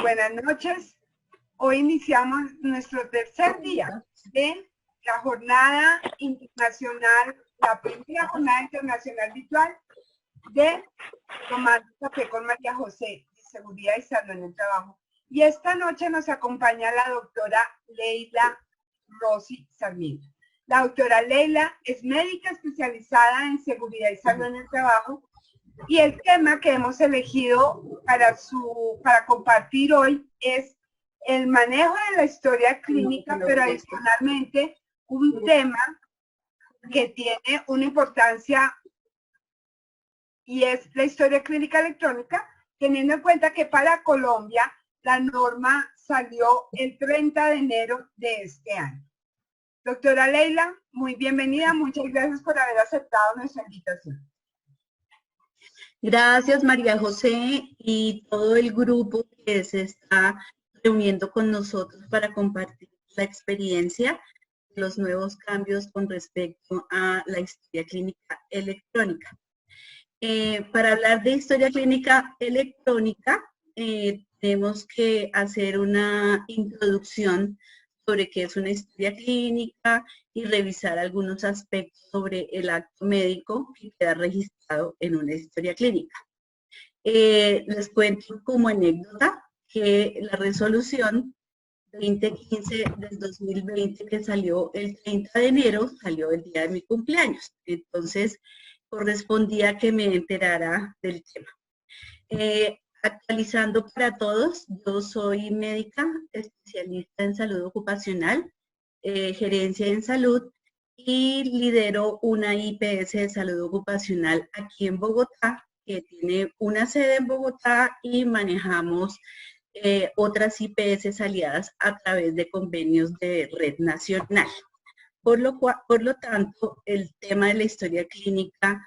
Buenas noches. Hoy iniciamos nuestro tercer día de la jornada internacional, la primera jornada internacional virtual de Tomando Café con María José de Seguridad y Salud en el Trabajo. Y esta noche nos acompaña la doctora Leila Rossi Sarmiento. La doctora Leila es médica especializada en seguridad y salud en el trabajo. Y el tema que hemos elegido para compartir hoy es el manejo de la historia clínica, pero adicionalmente un tema que tiene una importancia y es la historia clínica electrónica, teniendo en cuenta que para Colombia la norma salió el 30 de enero de este año. Doctora Leila, muy bienvenida, muchas gracias por haber aceptado nuestra invitación. Gracias, María José, y todo el grupo que se está reuniendo con nosotros para compartir la experiencia de los nuevos cambios con respecto a la historia clínica electrónica. Para hablar de historia clínica electrónica, tenemos que hacer una introducción sobre qué es una historia clínica y revisar algunos aspectos sobre el acto médico que queda registrado en una historia clínica. Les cuento como anécdota que la resolución 2015 del 2020 que salió el 30 de enero, salió el día de mi cumpleaños. Entonces, correspondía que me enterara del tema. Actualizando para todos, yo soy médica especialista en salud ocupacional, gerencia en salud y lidero una IPS de salud ocupacional aquí en Bogotá, que tiene una sede en Bogotá y manejamos otras IPS aliadas a través de convenios de red nacional. Por lo tanto, el tema de la historia clínica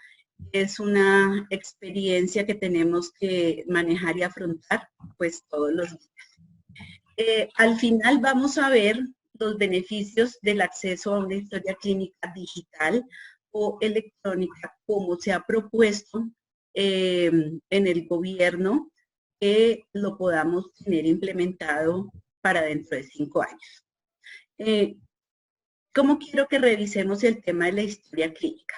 es una experiencia que tenemos que manejar y afrontar pues todos los días. Al final vamos a ver los beneficios del acceso a una historia clínica digital o electrónica, como se ha propuesto en el gobierno, que lo podamos tener implementado para dentro de 5 años. ¿Cómo quiero que revisemos el tema de la historia clínica?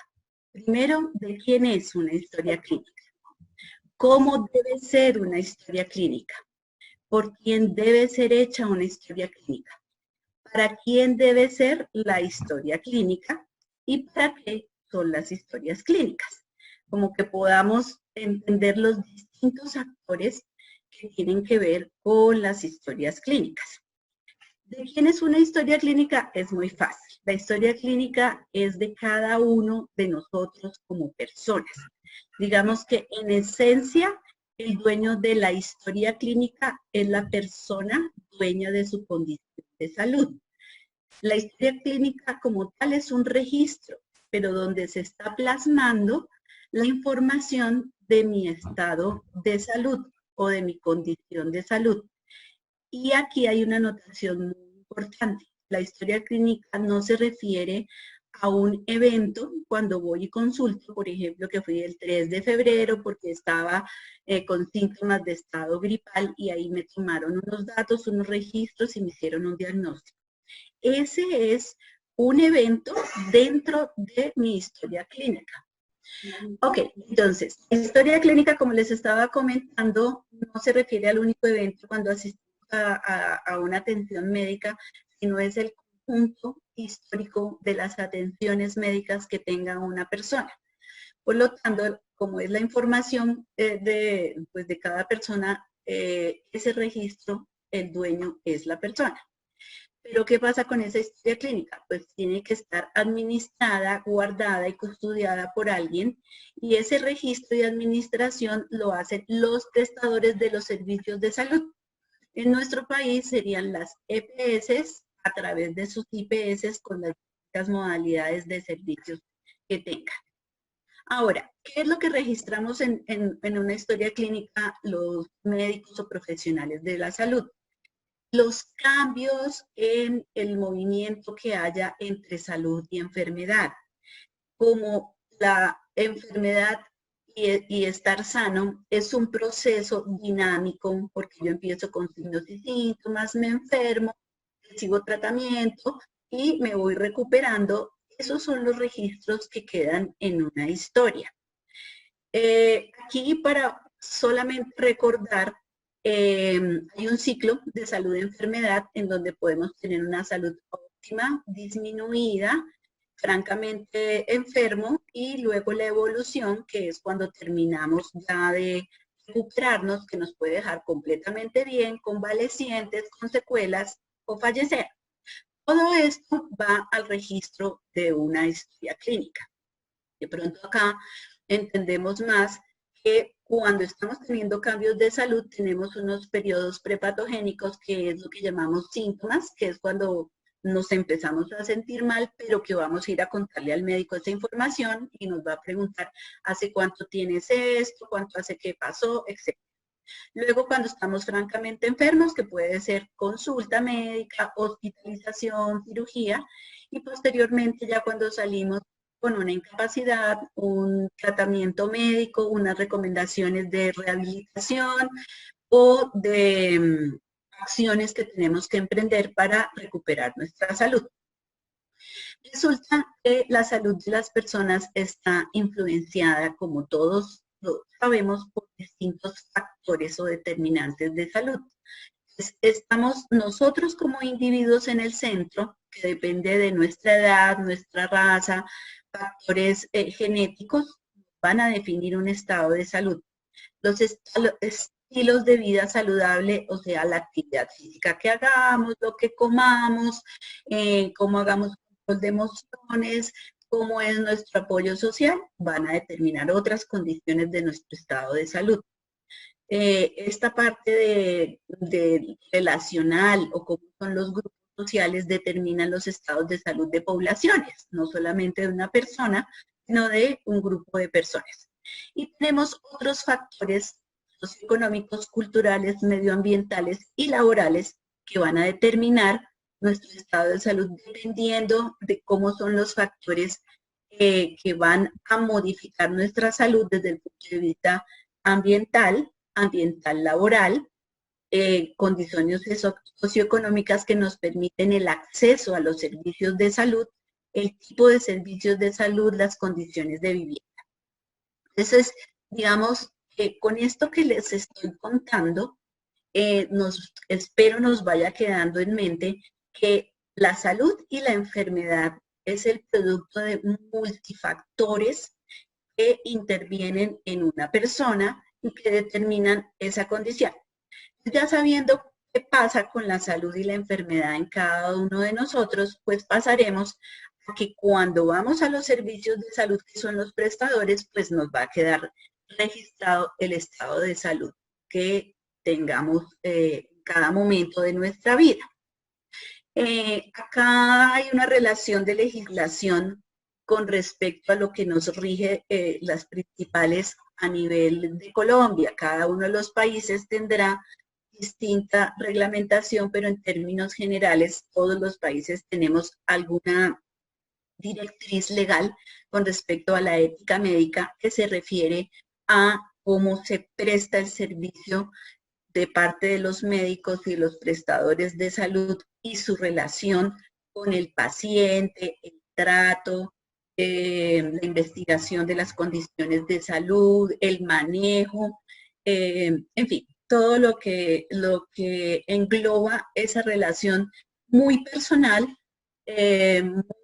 Primero, ¿de quién es una historia clínica? ¿Cómo debe ser una historia clínica? ¿Por quién debe ser hecha una historia clínica? ¿Para quién debe ser la historia clínica? ¿Y para qué son las historias clínicas? Como que podamos entender los distintos actores que tienen que ver con las historias clínicas. ¿De quién es una historia clínica? Es muy fácil. La historia clínica es de cada uno de nosotros como personas. Digamos que en esencia, el dueño de la historia clínica es la persona dueña de su condición de salud. La historia clínica como tal es un registro, pero donde se está plasmando la información de mi estado de salud o de mi condición de salud. Y aquí hay una anotación muy importante. La historia clínica no se refiere a un evento cuando voy y consulto, por ejemplo, que fui el 3 de febrero porque estaba con síntomas de estado gripal y ahí me tomaron unos datos, unos registros y me hicieron un diagnóstico. Ese es un evento dentro de mi historia clínica. Ok, entonces, historia clínica, como les estaba comentando, no se refiere al único evento cuando asistimos a una atención médica, sino es el conjunto histórico de las atenciones médicas que tenga una persona. Por lo tanto, como es la información de cada persona, ese registro, el dueño es la persona. Pero ¿qué pasa con esa historia clínica? Pues tiene que estar administrada, guardada y custodiada por alguien, y ese registro y administración lo hacen los prestadores de los servicios de salud. En nuestro país serían las EPS a través de sus IPS con las distintas modalidades de servicios que tengan. Ahora, ¿qué es lo que registramos en una historia clínica los médicos o profesionales de la salud? Los cambios en el movimiento que haya entre salud y enfermedad, como la enfermedad y estar sano es un proceso dinámico, porque yo empiezo con signos y síntomas, me enfermo, sigo tratamiento y me voy recuperando. Esos son los registros que quedan en una historia. Aquí para solamente recordar, hay un ciclo de salud y enfermedad en donde podemos tener una salud óptima, disminuida, francamente enfermo, y luego la evolución, que es cuando terminamos ya de recuperarnos, que nos puede dejar completamente bien, convalecientes, con secuelas o fallecer. Todo esto va al registro de una historia clínica. De pronto acá entendemos más que cuando estamos teniendo cambios de salud tenemos unos periodos prepatogénicos, que es lo que llamamos síntomas, que es cuando nos empezamos a sentir mal, pero que vamos a ir a contarle al médico esa información y nos va a preguntar ¿hace cuánto tienes esto? ¿Cuánto hace que pasó? Etcétera. Luego, cuando estamos francamente enfermos, que puede ser consulta médica, hospitalización, cirugía, y posteriormente ya cuando salimos con una incapacidad, un tratamiento médico, unas recomendaciones de rehabilitación o de acciones que tenemos que emprender para recuperar nuestra salud. Resulta que la salud de las personas está influenciada, como todos lo sabemos, por distintos factores o determinantes de salud. Estamos nosotros como individuos en el centro, que depende de nuestra edad, nuestra raza, factores genéticos, van a definir un estado de salud. Los estilos de vida saludable, o sea, la actividad física que hagamos, lo que comamos, cómo hagamos control de emociones, cómo es nuestro apoyo social, van a determinar otras condiciones de nuestro estado de salud. Esta parte de relacional o cómo son los grupos sociales determinan los estados de salud de poblaciones, no solamente de una persona, sino de un grupo de personas. Y tenemos otros factores socioeconómicos, culturales, medioambientales y laborales que van a determinar nuestro estado de salud dependiendo de cómo son los factores que van a modificar nuestra salud desde el punto de vista ambiental laboral, condiciones socioeconómicas que nos permiten el acceso a los servicios de salud, el tipo de servicios de salud, las condiciones de vivienda. Entonces, digamos que con esto que les estoy contando, espero nos vaya quedando en mente que la salud y la enfermedad es el producto de multifactores que intervienen en una persona y que determinan esa condición. Ya sabiendo qué pasa con la salud y la enfermedad en cada uno de nosotros, pues pasaremos a que cuando vamos a los servicios de salud, que son los prestadores, pues nos va a quedar registrado el estado de salud que tengamos cada momento de nuestra vida. Acá hay una relación de legislación con respecto a lo que nos rige las principales a nivel de Colombia. Cada uno de los países tendrá distinta reglamentación, pero en términos generales todos los países tenemos alguna directriz legal con respecto a la ética médica que se refiere a cómo se presta el servicio de parte de los médicos y los prestadores de salud y su relación con el paciente, el trato, la investigación de las condiciones de salud, el manejo, en fin, todo lo que engloba esa relación muy personal,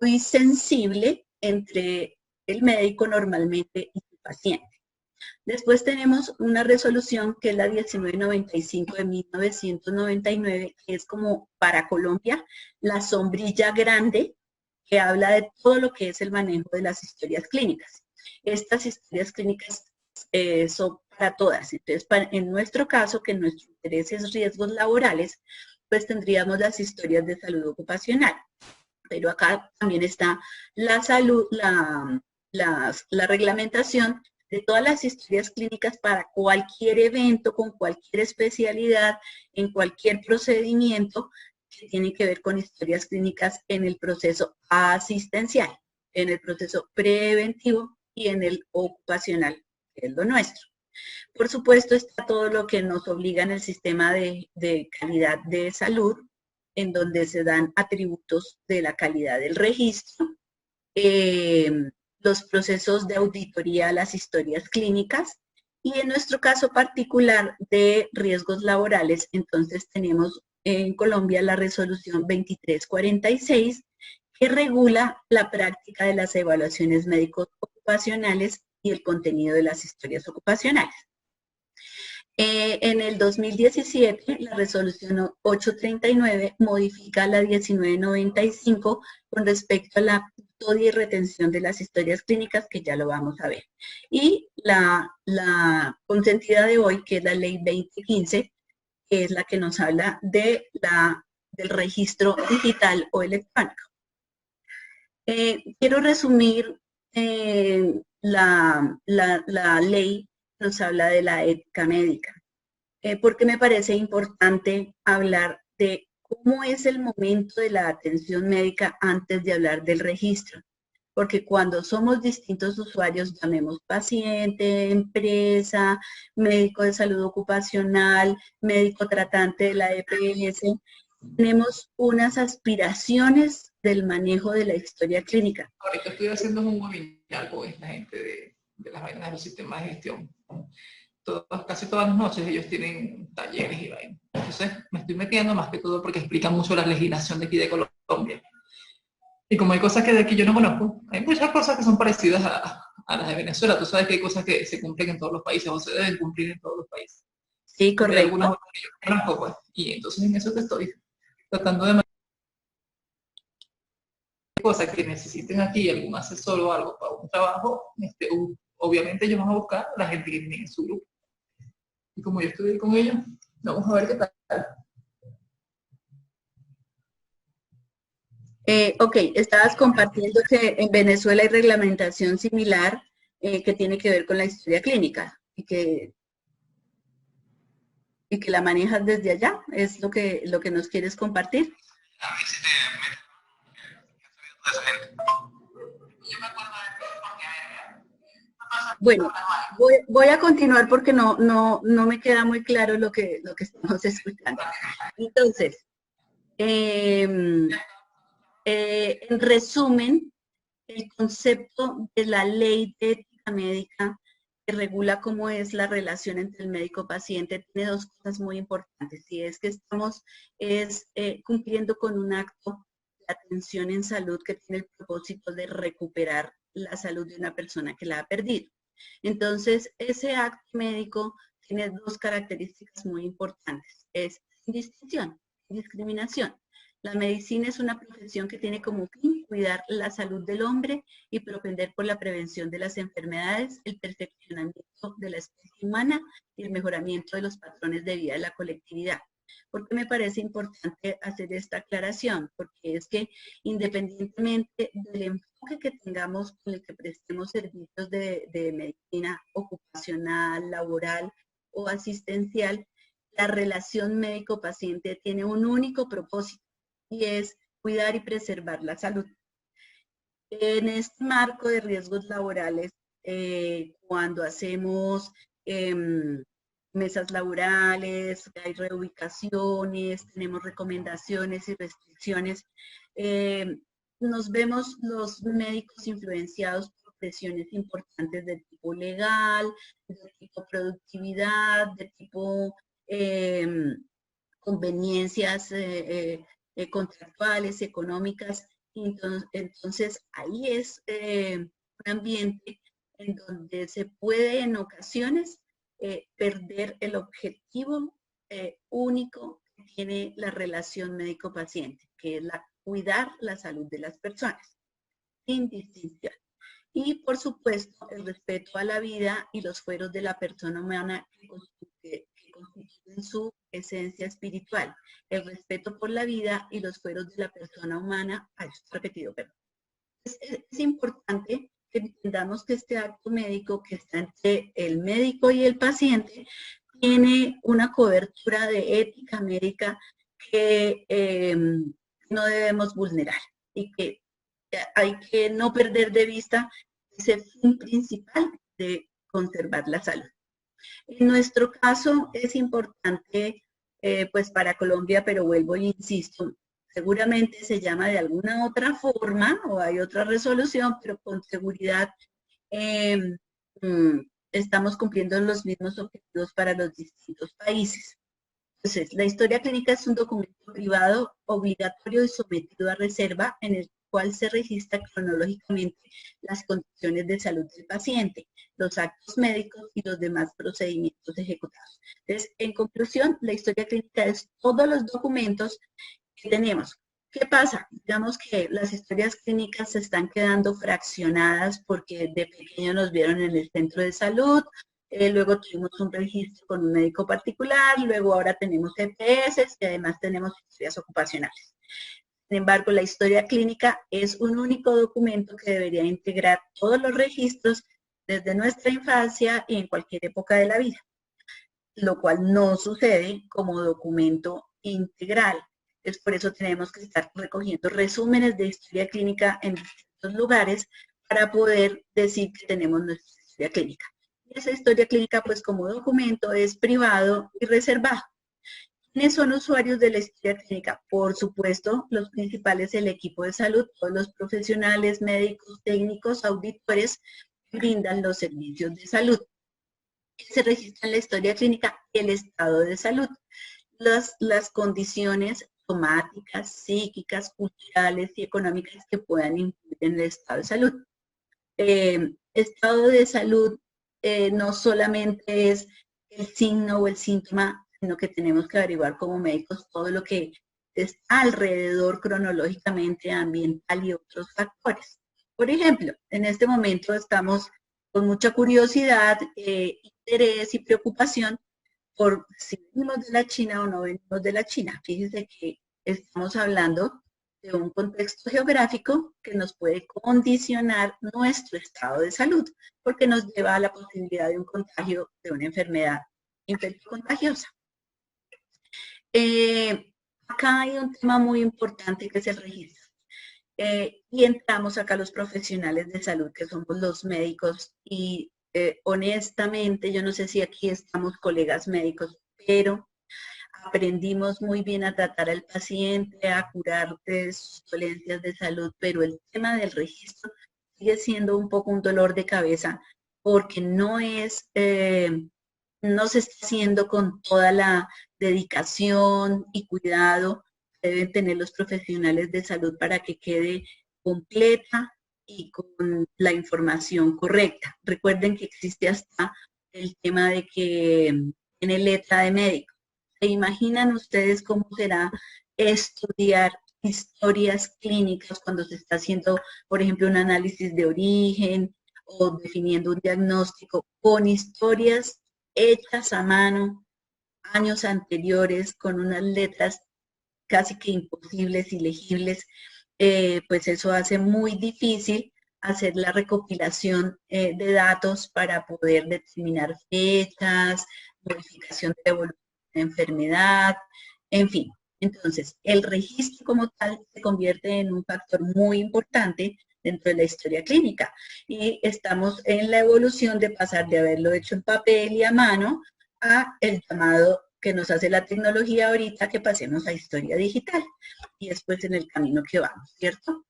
muy sensible entre el médico normalmente y su paciente. Después tenemos una resolución que es la 1995 de 1999, que es como para Colombia la sombrilla grande que habla de todo lo que es el manejo de las historias clínicas. Estas historias clínicas son para todas. Entonces, en nuestro caso, que nuestro interés es riesgos laborales, pues tendríamos las historias de salud ocupacional. Pero acá también está la salud, la reglamentación de todas las historias clínicas para cualquier evento, con cualquier especialidad, en cualquier procedimiento que tiene que ver con historias clínicas en el proceso asistencial, en el proceso preventivo y en el ocupacional que es lo nuestro. Por supuesto, está todo lo que nos obliga en el sistema de calidad de salud, en donde se dan atributos de la calidad del registro, los procesos de auditoría a las historias clínicas y en nuestro caso particular de riesgos laborales, entonces tenemos en Colombia la resolución 2346 que regula la práctica de las evaluaciones médicos ocupacionales y el contenido de las historias ocupacionales. En el 2017, la resolución 839 modifica la 1995 con respecto a la custodia y retención de las historias clínicas, que ya lo vamos a ver. Y la consentida de hoy, que es la ley 2015, que es la que nos habla de del registro digital o electrónico. Quiero resumir la ley que nos habla de la ética médica, porque me parece importante hablar de cómo es el momento de la atención médica antes de hablar del registro. Porque cuando somos distintos usuarios, llamemos paciente, empresa, médico de salud ocupacional, médico tratante de la EPS, tenemos unas aspiraciones del manejo de la historia clínica. Ahorita estoy haciendo un webinar con esta gente de las vainas de los sistemas de gestión. Casi todas las noches ellos tienen talleres y vainas. Entonces me estoy metiendo más que todo porque explican mucho la legislación de aquí de Colombia. Y como hay cosas que de aquí yo no conozco, hay muchas cosas que son parecidas a las de Venezuela. Tú sabes que hay cosas que se cumplen en todos los países o se deben cumplir en todos los países. Sí, correcto. Hay algunas otras que yo no conozco, pues. Y entonces en eso te estoy tratando de cosas que necesiten aquí algún asesor o algo para un trabajo, obviamente ellos van a buscar a la gente que tiene en su grupo. Y como yo estudié con ellos, vamos a ver qué tal. Ok, estabas compartiendo que en Venezuela hay reglamentación similar que tiene que ver con la historia clínica y que la manejas desde allá, ¿es lo que nos quieres compartir? A ver si te yo me acuerdo de bueno, voy a continuar porque no me queda muy claro lo que estamos escuchando. Entonces, en resumen, el concepto de la ley de ética médica que regula cómo es la relación entre el médico-paciente tiene dos cosas muy importantes. Y es que estamos cumpliendo con un acto de atención en salud que tiene el propósito de recuperar la salud de una persona que la ha perdido. Entonces, ese acto médico tiene dos características muy importantes. Es sin distinción, sin discriminación. La medicina es una profesión que tiene como fin cuidar la salud del hombre y propender por la prevención de las enfermedades, el perfeccionamiento de la especie humana y el mejoramiento de los patrones de vida de la colectividad. ¿Por qué me parece importante hacer esta aclaración? Porque es que independientemente del enfoque que tengamos con el que prestemos servicios de medicina ocupacional, laboral o asistencial, la relación médico-paciente tiene un único propósito y es cuidar y preservar la salud. En este marco de riesgos laborales, cuando hacemos mesas laborales, hay reubicaciones, tenemos recomendaciones y restricciones, nos vemos los médicos influenciados por presiones importantes de tipo legal, de tipo productividad, de tipo conveniencias contractuales, económicas. Entonces ahí es un ambiente en donde se puede en ocasiones perder el objetivo único que tiene la relación médico-paciente, que es cuidar la salud de las personas, sin distinción. Y por supuesto el respeto a la vida y los fueros de la persona humana que constituyen su esencia espiritual, el respeto por la vida y los fueros de la persona humana. Repetido, perdón. Es importante que entendamos que este acto médico que está entre el médico y el paciente tiene una cobertura de ética médica que no debemos vulnerar y que hay que no perder de vista ese fin principal de conservar la salud. En nuestro caso es importante, pues para Colombia, pero vuelvo e insisto, seguramente se llama de alguna otra forma o hay otra resolución, pero con seguridad estamos cumpliendo los mismos objetivos para los distintos países. Entonces, la historia clínica es un documento privado obligatorio y sometido a reserva en el cual se registra cronológicamente las condiciones de salud del paciente, los actos médicos y los demás procedimientos ejecutados. Entonces, en conclusión, la historia clínica es todos los documentos que tenemos. ¿Qué pasa? Digamos que las historias clínicas se están quedando fraccionadas porque de pequeño nos vieron en el centro de salud, luego tuvimos un registro con un médico particular, luego ahora tenemos EPS y además tenemos historias ocupacionales. Sin embargo, la historia clínica es un único documento que debería integrar todos los registros desde nuestra infancia y en cualquier época de la vida, lo cual no sucede como documento integral. Es por eso tenemos que estar recogiendo resúmenes de historia clínica en distintos lugares para poder decir que tenemos nuestra historia clínica. Y esa historia clínica, pues como documento, es privado y reservado. ¿Quiénes son usuarios de la historia clínica? Por supuesto, los principales, el equipo de salud, todos los profesionales, médicos, técnicos, auditores que brindan los servicios de salud. Se registra en la historia clínica el estado de salud, las condiciones somáticas, psíquicas, culturales y económicas que puedan influir en el estado de salud. Estado de salud no solamente es el signo o el síntoma, sino que tenemos que averiguar como médicos todo lo que está alrededor cronológicamente, ambiental y otros factores. Por ejemplo, en este momento estamos con mucha curiosidad, interés y preocupación por si venimos de la China o no venimos de la China. Fíjense que estamos hablando de un contexto geográfico que nos puede condicionar nuestro estado de salud, porque nos lleva a la posibilidad de un contagio de una enfermedad infectocontagiosa. Acá hay un tema muy importante que es el registro. Y entramos acá los profesionales de salud, que somos los médicos, y honestamente, yo no sé si aquí estamos colegas médicos, pero aprendimos muy bien a tratar al paciente, a curar de sus dolencias de salud, pero el tema del registro sigue siendo un poco un dolor de cabeza, porque no es, no se está haciendo con toda la dedicación y cuidado que deben tener los profesionales de salud para que quede completa y con la información correcta. Recuerden que existe hasta el tema de que tiene letra de médico. ¿Se imaginan ustedes cómo será estudiar historias clínicas cuando se está haciendo, por ejemplo, un análisis de origen o definiendo un diagnóstico con historias hechas a mano, años anteriores, con unas letras casi que imposibles y legibles? Pues eso hace muy difícil hacer la recopilación de datos para poder determinar fechas, modificación de evolución de enfermedad, en fin. Entonces, el registro como tal se convierte en un factor muy importante dentro de la historia clínica y estamos en la evolución de pasar de haberlo hecho en papel y a mano a el llamado que nos hace la tecnología ahorita, que pasemos a historia digital y después en el camino que vamos, ¿cierto?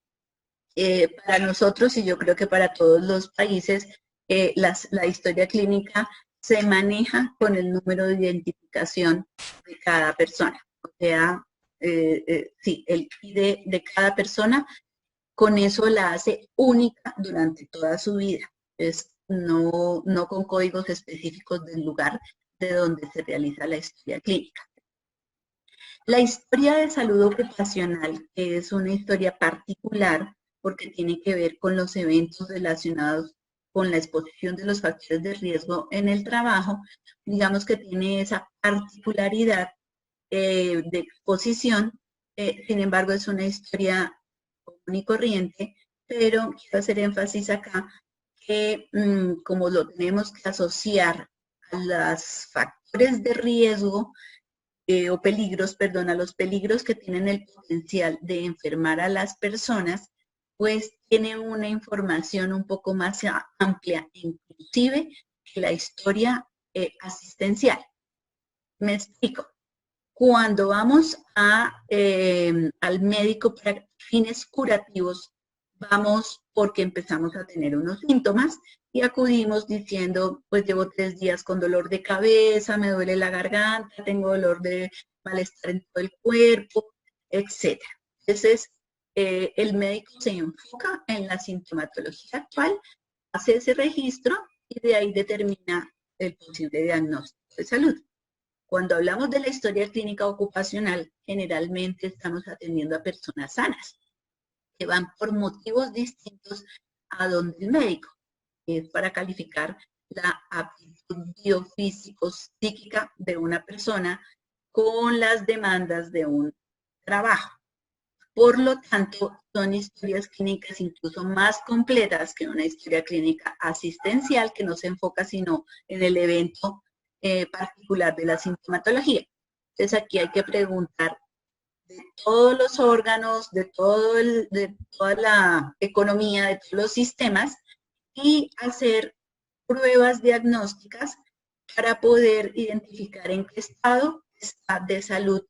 Para nosotros y yo creo que para todos los países, la historia clínica se maneja con el número de identificación de cada persona. O sea, sí, el ID de cada persona, con eso la hace única durante toda su vida. Es no con códigos específicos del lugar de donde se realiza la historia clínica. La historia de salud ocupacional, que es una historia particular porque tiene que ver con los eventos relacionados con la exposición de los factores de riesgo en el trabajo, digamos que tiene esa particularidad de exposición, sin embargo es una historia común y corriente, pero quiero hacer énfasis acá que como lo tenemos que asociar a los factores de riesgo, o peligros, perdón, a los peligros que tienen el potencial de enfermar a las personas, pues tiene una información un poco más amplia, inclusive que la historia asistencial. Me explico. Cuando vamos al médico para fines curativos, vamos porque empezamos a tener unos síntomas y acudimos diciendo, pues llevo 3 días con dolor de cabeza, me duele la garganta, tengo dolor de malestar en todo el cuerpo, etc. Entonces, el médico se enfoca en la sintomatología actual, hace ese registro y de ahí determina el posible diagnóstico de salud. Cuando hablamos de la historia clínica ocupacional, generalmente estamos atendiendo a personas sanas, que van por motivos distintos a donde el médico, que es para calificar la aptitud biofísico-psíquica de una persona con las demandas de un trabajo. Por lo tanto, son historias clínicas incluso más completas que una historia clínica asistencial que no se enfoca sino en el evento particular de la sintomatología. Entonces aquí hay que preguntar de todos los órganos, de toda la economía, de todos los sistemas y hacer pruebas diagnósticas para poder identificar en qué estado está de salud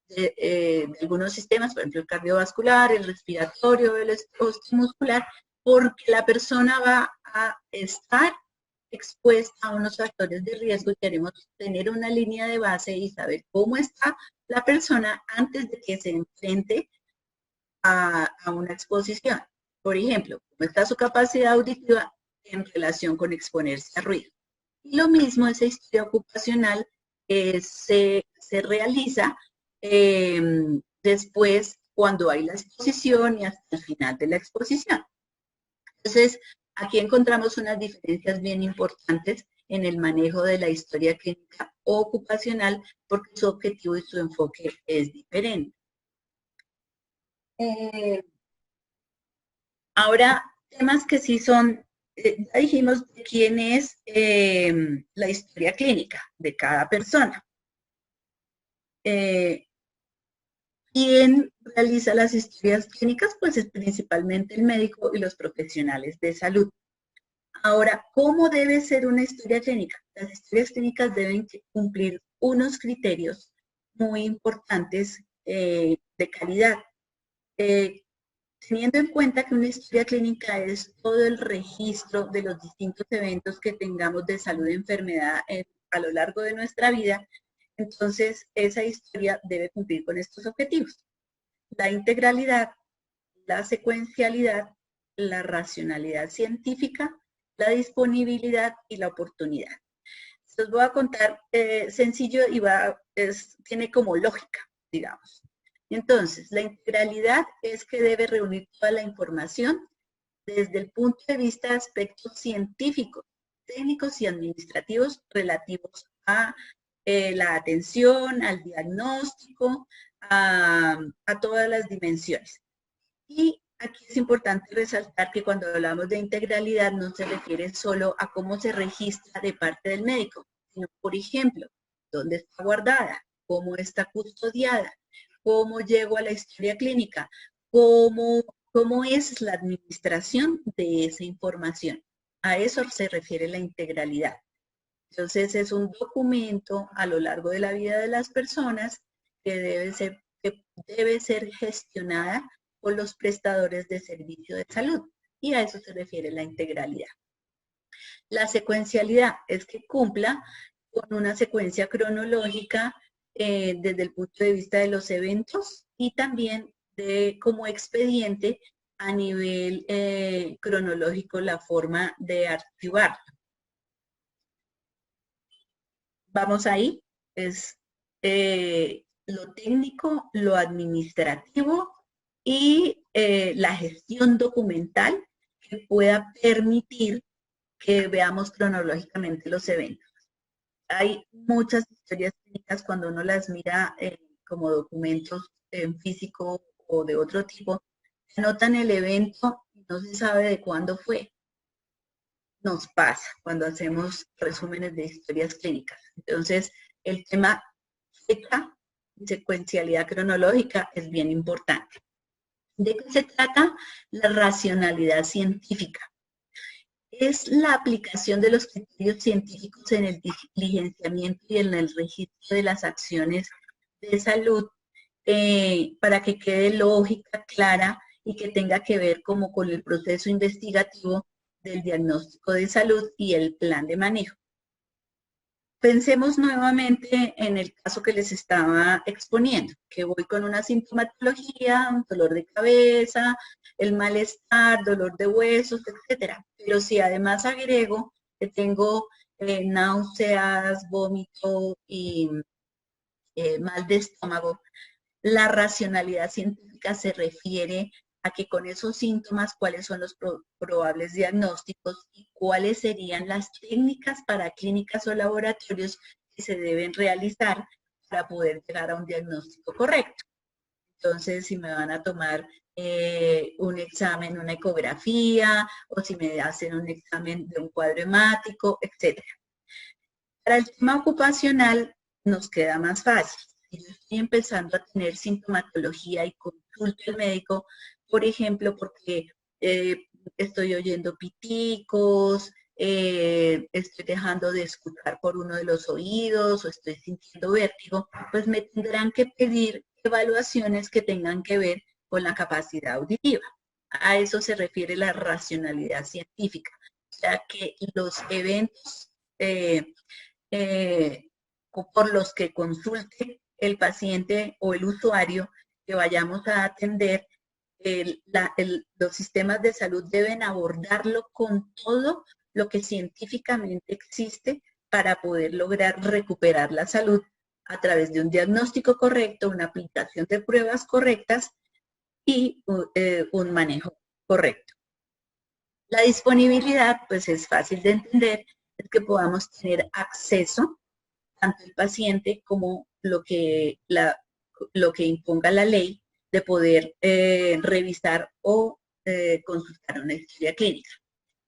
de algunos sistemas, por ejemplo el cardiovascular, el respiratorio, el osteomuscular, porque la persona va a estar expuesta a unos factores de riesgo y queremos tener una línea de base y saber cómo está la persona antes de que se enfrente a una exposición. Por ejemplo, cómo está su capacidad auditiva en relación con exponerse a ruido. Y lo mismo, esa historia ocupacional se realiza después cuando hay la exposición y hasta el final de la exposición. Entonces, aquí encontramos unas diferencias bien importantes en el manejo de la historia clínica ocupacional porque su objetivo y su enfoque es diferente. Ahora, temas que sí son, ya dijimos quién es la historia clínica de cada persona. ¿Quién realiza las historias clínicas? Pues es principalmente el médico y los profesionales de salud. Ahora, ¿cómo debe ser una historia clínica? Las historias clínicas deben cumplir unos criterios muy importantes de calidad. Teniendo en cuenta que una historia clínica es todo el registro de los distintos eventos que tengamos de salud y enfermedad a lo largo de nuestra vida, entonces esa historia debe cumplir con estos objetivos. La integralidad, la secuencialidad, la racionalidad científica, la disponibilidad y la oportunidad. Les voy a contar sencillo y tiene como lógica, digamos. Entonces, la integralidad es que debe reunir toda la información desde el punto de vista de aspectos científicos, técnicos y administrativos relativos a la atención, al diagnóstico, a todas las dimensiones. Y aquí es importante resaltar que cuando hablamos de integralidad no se refiere solo a cómo se registra de parte del médico, sino, por ejemplo, dónde está guardada, cómo está custodiada, cómo llego a la historia clínica, cómo es la administración de esa información. A eso se refiere la integralidad. Entonces es un documento a lo largo de la vida de las personas que debe ser gestionada por los prestadores de servicio de salud. Y a eso se refiere la integralidad. La secuencialidad es que cumpla con una secuencia cronológica desde el punto de vista de los eventos y también como expediente a nivel cronológico la forma de archivarlo. Vamos ahí, es lo técnico, lo administrativo y la gestión documental que pueda permitir que veamos cronológicamente los eventos. Hay muchas historias clínicas cuando uno las mira como documentos en físico o de otro tipo, anotan el evento y no se sabe de cuándo fue. Nos pasa cuando hacemos resúmenes de historias clínicas. Entonces, el tema fecha y secuencialidad cronológica es bien importante. ¿De qué se trata? La racionalidad científica. es la aplicación de los criterios científicos en el diligenciamiento y en el registro de las acciones de salud para que quede lógica, clara y que tenga que ver como con el proceso investigativo del diagnóstico de salud y el plan de manejo. Pensemos nuevamente en el caso que les estaba exponiendo, que voy con una sintomatología, un dolor de cabeza, el malestar, dolor de huesos, etcétera. Pero si además agrego que tengo náuseas, vómito y mal de estómago, la racionalidad científica se refiere a que con esos síntomas, cuáles son los probables diagnósticos y cuáles serían las técnicas para clínicas o laboratorios que se deben realizar para poder llegar a un diagnóstico correcto. Entonces, si me van a tomar un examen, una ecografía, o si me hacen un examen de un cuadro hemático, etc. Para el tema ocupacional nos queda más fácil. Si yo estoy empezando a tener sintomatología y consulto al médico, por ejemplo, porque estoy oyendo piticos, estoy dejando de escuchar por uno de los oídos o estoy sintiendo vértigo, pues me tendrán que pedir evaluaciones que tengan que ver con la capacidad auditiva. A eso se refiere la racionalidad científica, o sea que los eventos por los que consulte el paciente o el usuario que vayamos a atender, los sistemas de salud deben abordarlo con todo lo que científicamente existe para poder lograr recuperar la salud a través de un diagnóstico correcto, una aplicación de pruebas correctas y un manejo correcto. La disponibilidad, pues es fácil de entender, es que podamos tener acceso, tanto el paciente como lo que imponga la ley, de poder revisar o consultar una historia clínica.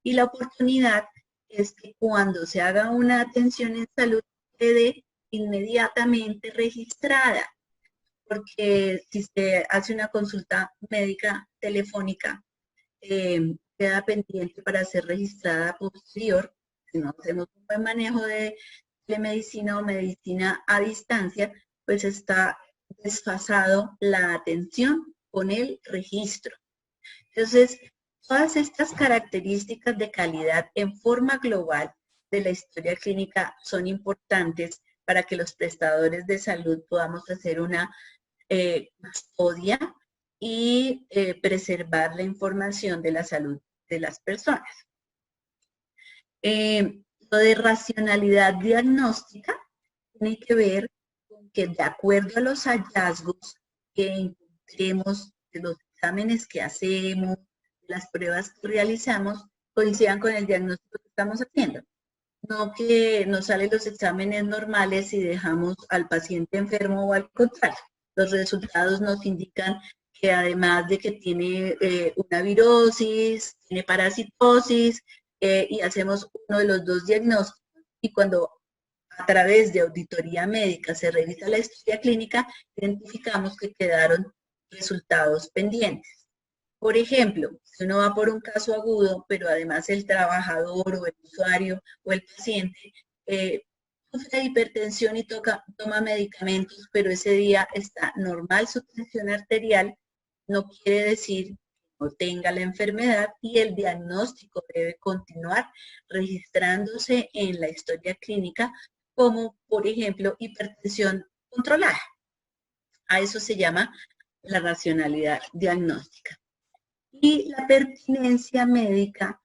Y la oportunidad es que cuando se haga una atención en salud quede inmediatamente registrada, porque si se hace una consulta médica telefónica, queda pendiente para ser registrada posterior. Si no hacemos un buen manejo de medicina o medicina a distancia, pues está desfasado la atención con el registro. Entonces, todas estas características de calidad en forma global de la historia clínica son importantes para que los prestadores de salud podamos hacer una custodia y preservar la información de la salud de las personas. Lo de racionalidad diagnóstica tiene que ver con que de acuerdo a los hallazgos que encontremos de los exámenes que hacemos, las pruebas que realizamos, coincidan con el diagnóstico que estamos haciendo. No que nos salen los exámenes normales y dejamos al paciente enfermo o al contrario. Los resultados nos indican que además de que tiene una virosis, tiene parasitosis, y hacemos uno de los dos diagnósticos, y cuando a través de auditoría médica se revisa la historia clínica, identificamos que quedaron resultados pendientes. Por ejemplo, si uno va por un caso agudo, pero además el trabajador o el usuario o el paciente sufre hipertensión y toma medicamentos, pero ese día está normal su tensión arterial, no quiere decir que no tenga la enfermedad y el diagnóstico debe continuar registrándose en la historia clínica como, por ejemplo, hipertensión controlada. A eso se llama la racionalidad diagnóstica. Y la pertinencia médica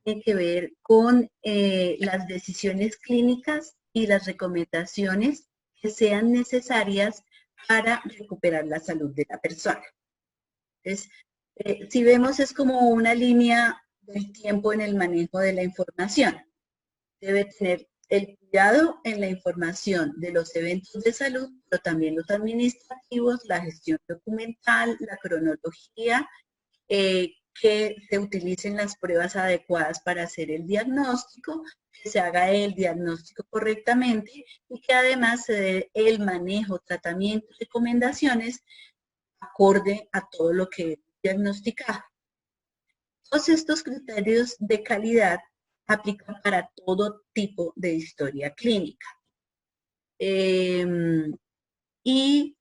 tiene que ver con las decisiones clínicas y las recomendaciones que sean necesarias para recuperar la salud de la persona. Entonces, si vemos, es como una línea del tiempo en el manejo de la información. Debe tener el cuidado en la información de los eventos de salud, pero también los administrativos, la gestión documental, la cronología, que se utilicen las pruebas adecuadas para hacer el diagnóstico, que se haga el diagnóstico correctamente y que además se dé el manejo, tratamiento y recomendaciones acorde a todo lo que diagnosticado. Todos estos criterios de calidad aplica para todo tipo de historia clínica. Y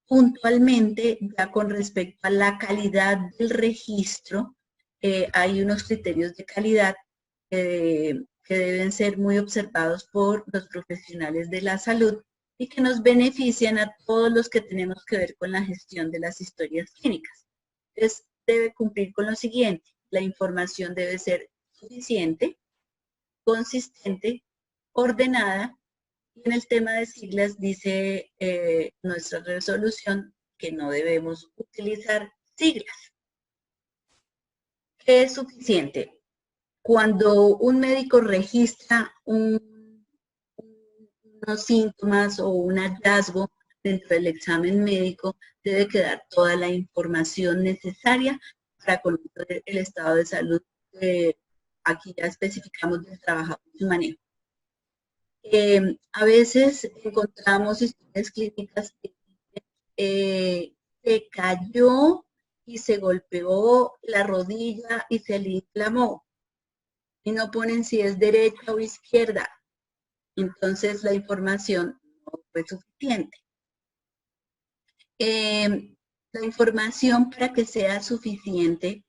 puntualmente, ya con respecto a la calidad del registro, hay unos criterios de calidad que deben ser muy observados por los profesionales de la salud y que nos benefician a todos los que tenemos que ver con la gestión de las historias clínicas. Entonces, debe cumplir con lo siguiente: la información debe ser suficiente, consistente, ordenada. Y en el tema de siglas dice nuestra resolución que no debemos utilizar siglas. ¿Qué es suficiente? Cuando un médico registra unos síntomas o un hallazgo dentro del examen médico, debe quedar toda la información necesaria para conocer el estado de salud. Aquí ya especificamos del trabajador y su manejo. A veces encontramos historias clínicas que se cayó y se golpeó la rodilla y se le inflamó. Y no ponen si es derecha o izquierda. Entonces la información no fue suficiente. La información, para que sea suficiente,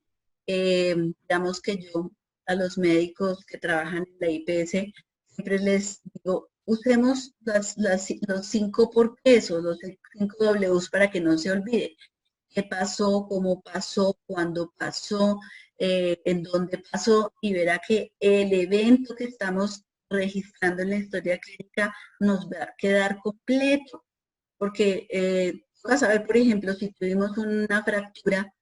digamos que yo a los médicos que trabajan en la IPS siempre les digo, usemos los 5 por peso, los 5 Ws para que no se olvide. ¿Qué pasó? ¿Cómo pasó? ¿Cuándo pasó? ¿En dónde pasó? Y verá que el evento que estamos registrando en la historia clínica nos va a quedar completo. Porque vas a ver, por ejemplo, si tuvimos una fractura,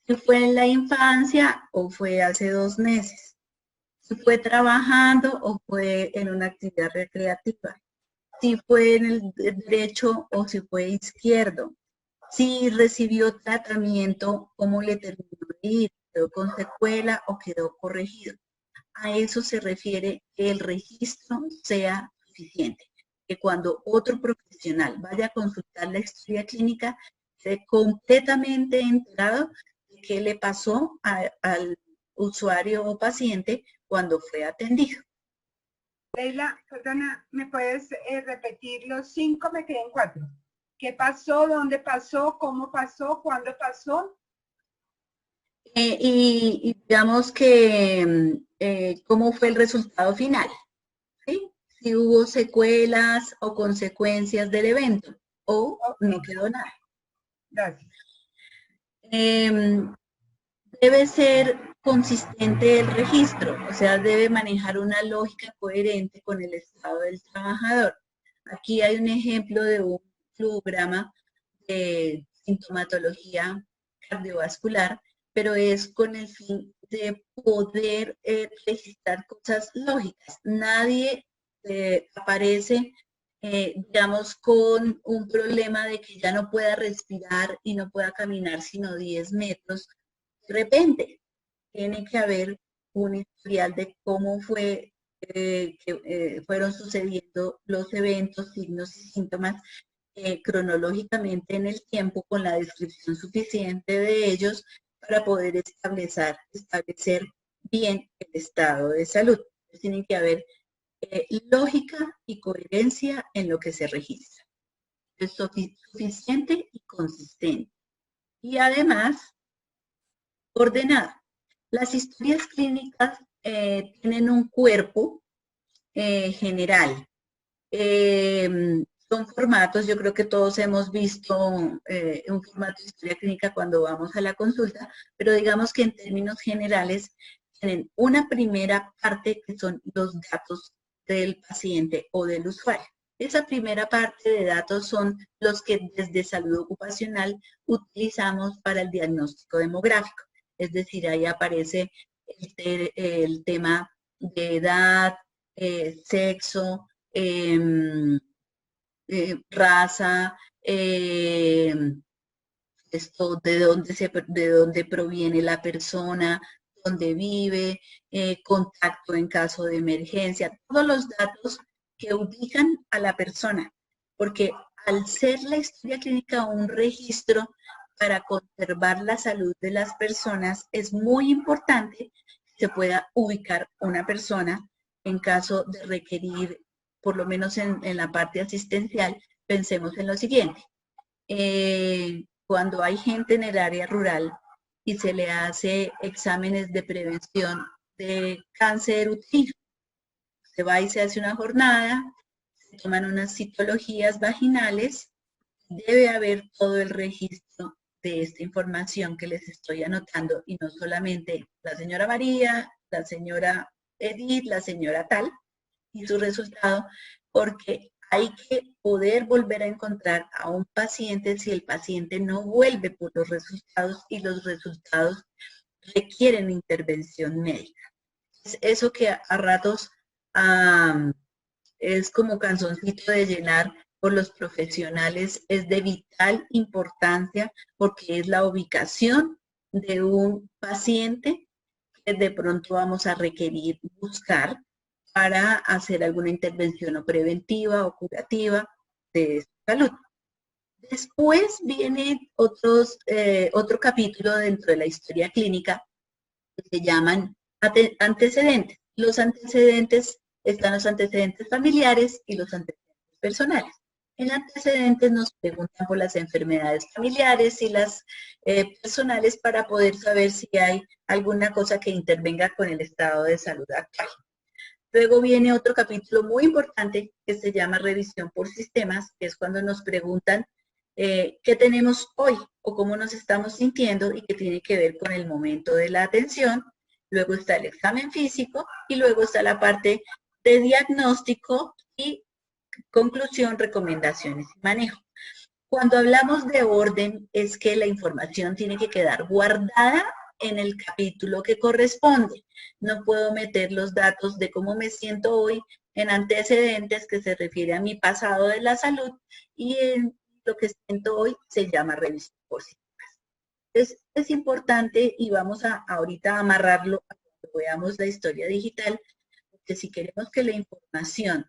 si fue en la infancia o fue hace 2 meses. Si fue trabajando o fue en una actividad recreativa. Si fue en el derecho o si fue izquierdo. Si recibió tratamiento, cómo le terminó de ir, quedó con secuela o quedó corregido. A eso se refiere que el registro sea suficiente. Que cuando otro profesional vaya a consultar la historia clínica, esté completamente enterado de qué le pasó al usuario o paciente cuando fue atendido. Leila, perdona, ¿me puedes repetir los 5? Me quedé en 4. ¿Qué pasó? ¿Dónde pasó? ¿Cómo pasó? ¿Cuándo pasó? Y digamos que cómo fue el resultado final, ¿sí? Si hubo secuelas o consecuencias del evento, o no quedó nada. Gracias. Debe ser consistente el registro, o sea, debe manejar una lógica coherente con el estado del trabajador. Aquí hay un ejemplo de un flujograma de sintomatología cardiovascular, pero es con el fin de poder registrar cosas lógicas. Nadie aparece, digamos, con un problema de que ya no pueda respirar y no pueda caminar sino 10 metros. De repente, tiene que haber un historial de cómo fue fueron sucediendo los eventos, signos y síntomas cronológicamente en el tiempo, con la descripción suficiente de ellos para poder establecer bien el estado de salud. Entonces, tiene que haber lógica y coherencia en lo que se registra. Es suficiente y consistente. Y además, ordenada. Las historias clínicas tienen un cuerpo general. Son formatos, yo creo que todos hemos visto un formato de historia clínica cuando vamos a la consulta, pero digamos que en términos generales tienen una primera parte que son los datos del paciente o del usuario. Esa primera parte de datos son los que desde salud ocupacional utilizamos para el diagnóstico demográfico. Es decir, ahí aparece el tema de edad, sexo, raza, esto, de dónde proviene la persona, dónde vive, contacto en caso de emergencia, todos los datos que ubican a la persona, porque al ser la historia clínica un registro para conservar la salud de las personas, es muy importante que se pueda ubicar una persona en caso de requerir, por lo menos en la parte asistencial. Pensemos en lo siguiente. Cuando hay gente en el área rural y se le hace exámenes de prevención de cáncer uterino, se va y se hace una jornada, se toman unas citologías vaginales, debe haber todo el registro de esta información que les estoy anotando, y no solamente la señora María, la señora Edith, la señora tal, y su resultado, porque hay que poder volver a encontrar a un paciente si el paciente no vuelve por los resultados y los resultados requieren intervención médica. Es eso que a ratos es como canzoncito de llenar por los profesionales, es de vital importancia porque es la ubicación de un paciente que de pronto vamos a requerir buscar para hacer alguna intervención o preventiva o curativa de salud. Después viene otro capítulo dentro de la historia clínica que se llaman antecedentes. Los antecedentes, están los antecedentes familiares y los antecedentes personales. En antecedentes nos preguntan por las enfermedades familiares y las personales para poder saber si hay alguna cosa que intervenga con el estado de salud actual. Luego viene otro capítulo muy importante que se llama revisión por sistemas, que es cuando nos preguntan qué tenemos hoy o cómo nos estamos sintiendo y que tiene que ver con el momento de la atención. Luego está el examen físico y luego está la parte de diagnóstico y conclusión, recomendaciones y manejo. Cuando hablamos de orden es que la información tiene que quedar guardada en el capítulo que corresponde. No puedo meter los datos de cómo me siento hoy en antecedentes, que se refiere a mi pasado de la salud, y en lo que siento hoy se llama revisión por sistemas. Es importante, y vamos a ahorita a amarrarlo a cuando veamos la historia digital, porque si queremos que la información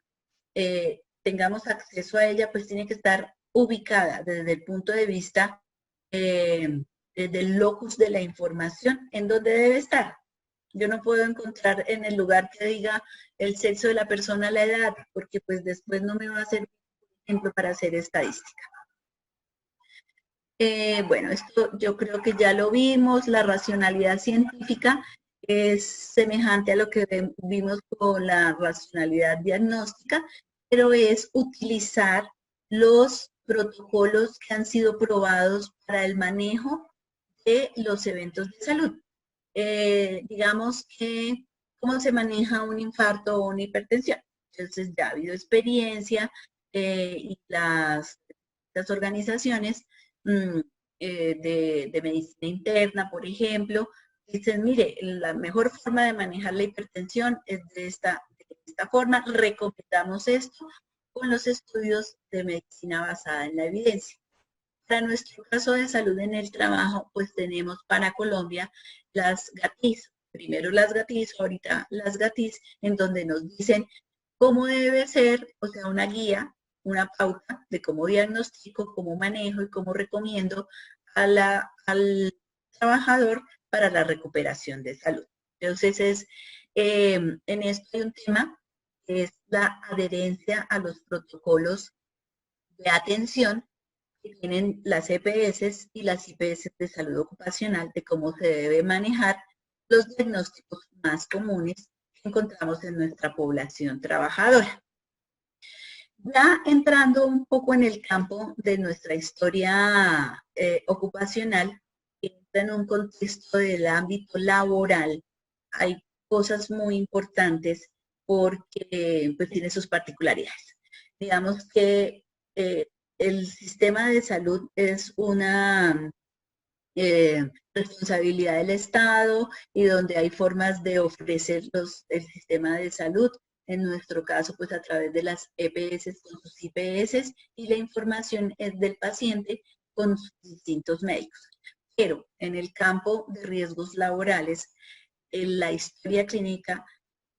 tengamos acceso a ella, pues tiene que estar ubicada desde el punto de vista desde el locus de la información, en donde debe estar. Yo no puedo encontrar en el lugar que diga el sexo de la persona, la edad, porque pues después no me va a servir, por ejemplo, para hacer estadística. Bueno, esto yo creo que ya lo vimos. La racionalidad científica es semejante a lo que vimos con la racionalidad diagnóstica, pero es utilizar los protocolos que han sido probados para el manejo de los eventos de salud. Digamos que cómo se maneja un infarto o una hipertensión. Entonces ya ha habido experiencia y las organizaciones de medicina interna, por ejemplo, dicen, mire, la mejor forma de manejar la hipertensión es de esta forma, recomendamos esto con los estudios de medicina basada en la evidencia. Para nuestro caso de salud en el trabajo, pues tenemos para Colombia las GATIS, primero las GATIS, ahorita las GATIS, en donde nos dicen cómo debe ser, o sea, una guía, una pauta de cómo diagnostico, cómo manejo y cómo recomiendo al trabajador para la recuperación de salud. Entonces, en esto hay un tema que es la adherencia a los protocolos de atención que tienen las EPS y las IPS de salud ocupacional, de cómo se debe manejar los diagnósticos más comunes que encontramos en nuestra población trabajadora. Ya entrando un poco en el campo de nuestra historia ocupacional, entra en un contexto del ámbito laboral, hay cosas muy importantes porque pues, tiene sus particularidades. Digamos que el sistema de salud es una responsabilidad del Estado y donde hay formas de ofrecer el sistema de salud, en nuestro caso pues a través de las EPS con sus IPS, y la información es del paciente con sus distintos médicos. Pero en el campo de riesgos laborales, en la historia clínica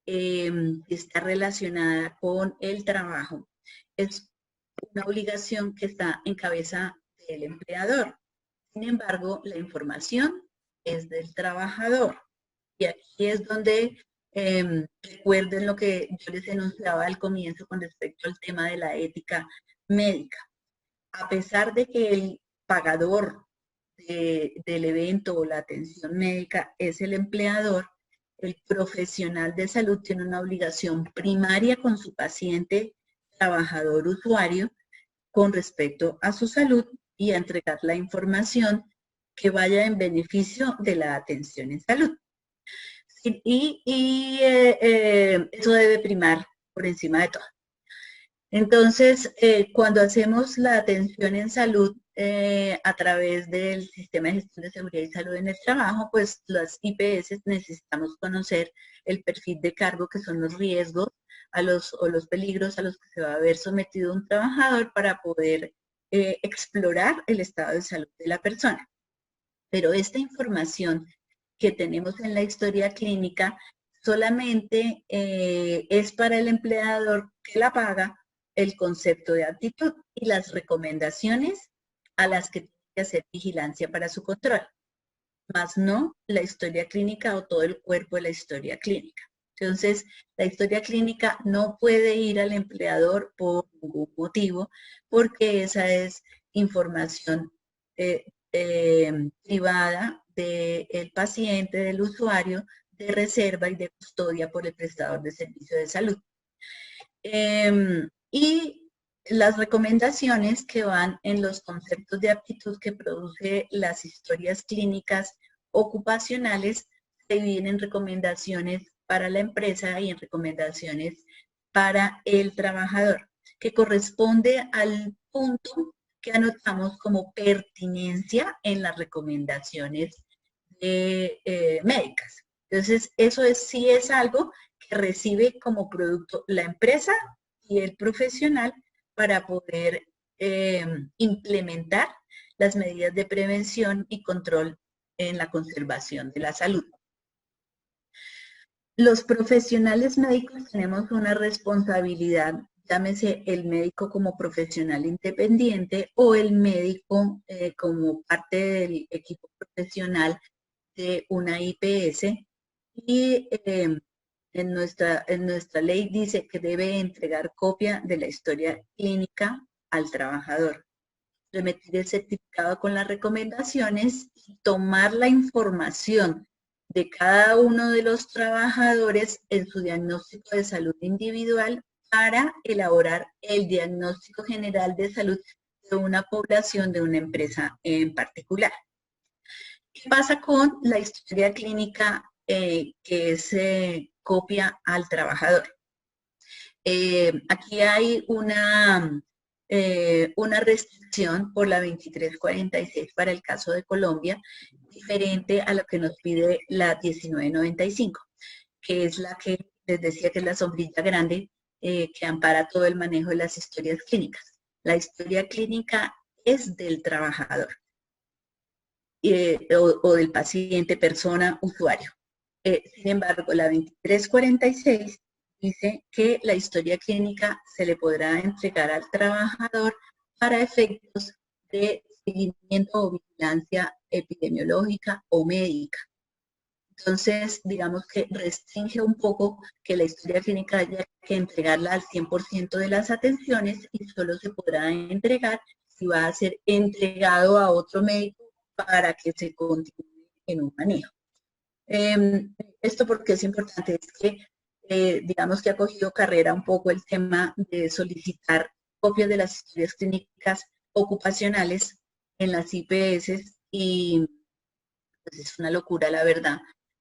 está relacionada con el trabajo. Es una obligación que está en cabeza del empleador. Sin embargo, la información es del trabajador. Y aquí es donde recuerden lo que yo les enunciaba al comienzo con respecto al tema de la ética médica. A pesar de que el pagador del evento o la atención médica es el empleador, el profesional de salud tiene una obligación primaria con su paciente, trabajador, usuario, con respecto a su salud y a entregar la información que vaya en beneficio de la atención en salud. Eso debe primar por encima de todo. Entonces, cuando hacemos la atención en salud a través del Sistema de Gestión de Seguridad y Salud en el Trabajo, pues las IPS necesitamos conocer el perfil de cargo, que son los riesgos o los peligros a los que se va a ver sometido un trabajador para poder explorar el estado de salud de la persona. Pero esta información que tenemos en la historia clínica solamente es para el empleador que la paga, el concepto de aptitud y las recomendaciones a las que tiene que hacer vigilancia para su control, más no la historia clínica o todo el cuerpo de la historia clínica. Entonces, la historia clínica no puede ir al empleador por ningún motivo, porque esa es información privada del paciente, del usuario, de reserva y de custodia por el prestador de servicio de salud. Y las recomendaciones que van en los conceptos de aptitud que produce las historias clínicas ocupacionales se dividen en recomendaciones para la empresa y en recomendaciones para el trabajador, que corresponde al punto que anotamos como pertinencia en las recomendaciones médicas. Entonces, eso sí es algo que recibe como producto la empresa y el profesional para poder implementar las medidas de prevención y control en la conservación de la salud. Los profesionales médicos tenemos una responsabilidad, llámese el médico como profesional independiente o el médico como parte del equipo profesional de una IPS, y en nuestra ley dice que debe entregar copia de la historia clínica al trabajador, remitir el certificado con las recomendaciones y tomar la información de cada uno de los trabajadores en su diagnóstico de salud individual para elaborar el diagnóstico general de salud de una población, de una empresa en particular. ¿Qué pasa con la historia clínica que se copia al trabajador? Aquí hay una restricción por la 2346 para el caso de Colombia, diferente a lo que nos pide la 1995, que es la que les decía que es la sombrilla grande que ampara todo el manejo de las historias clínicas. La historia clínica es del trabajador. O del paciente, persona, usuario. Sin embargo, la 2346 dice que la historia clínica se le podrá entregar al trabajador para efectos de seguimiento o vigilancia epidemiológica o médica. Entonces, digamos que restringe un poco que la historia clínica haya que entregarla al 100% de las atenciones y solo se podrá entregar si va a ser entregado a otro médico para que se continúe en un manejo. Esto porque es importante, es que digamos que ha cogido carrera un poco el tema de solicitar copias de las historias clínicas ocupacionales en las IPS y pues es una locura, la verdad.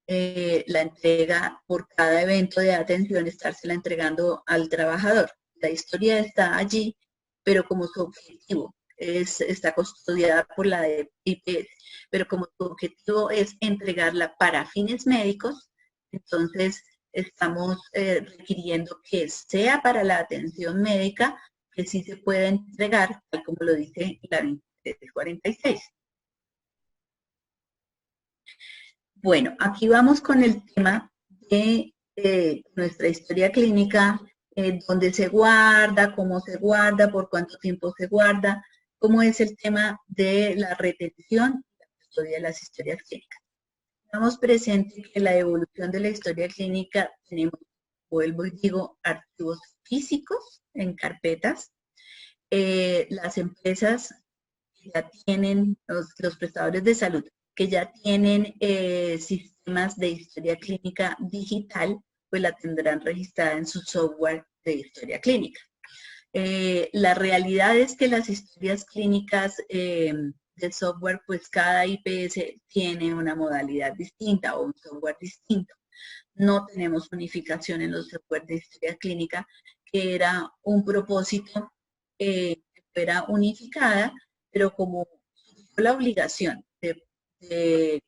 La entrega por cada evento de atención, estársela entregando al trabajador. La historia está allí, pero como su objetivo está custodiada por la IPS, pero como su objetivo es entregarla para fines médicos, entonces estamos requiriendo que sea para la atención médica, que sí se pueda entregar, tal como lo dice la 2346. Bueno, aquí vamos con el tema de nuestra historia clínica, dónde se guarda, cómo se guarda, por cuánto tiempo se guarda, cómo es el tema de la retención y la custodia de las historias clínicas. Tengamos presente que la evolución de la historia clínica tenemos, vuelvo y digo, archivos físicos en carpetas. Las empresas que ya tienen, los prestadores de salud, que ya tienen sistemas de historia clínica digital, pues la tendrán registrada en su software de historia clínica. La realidad es que las historias clínicas de software, pues cada IPS tiene una modalidad distinta o un software distinto. No tenemos unificación en los software de historia clínica, que era un propósito que fuera unificada, pero como la obligación de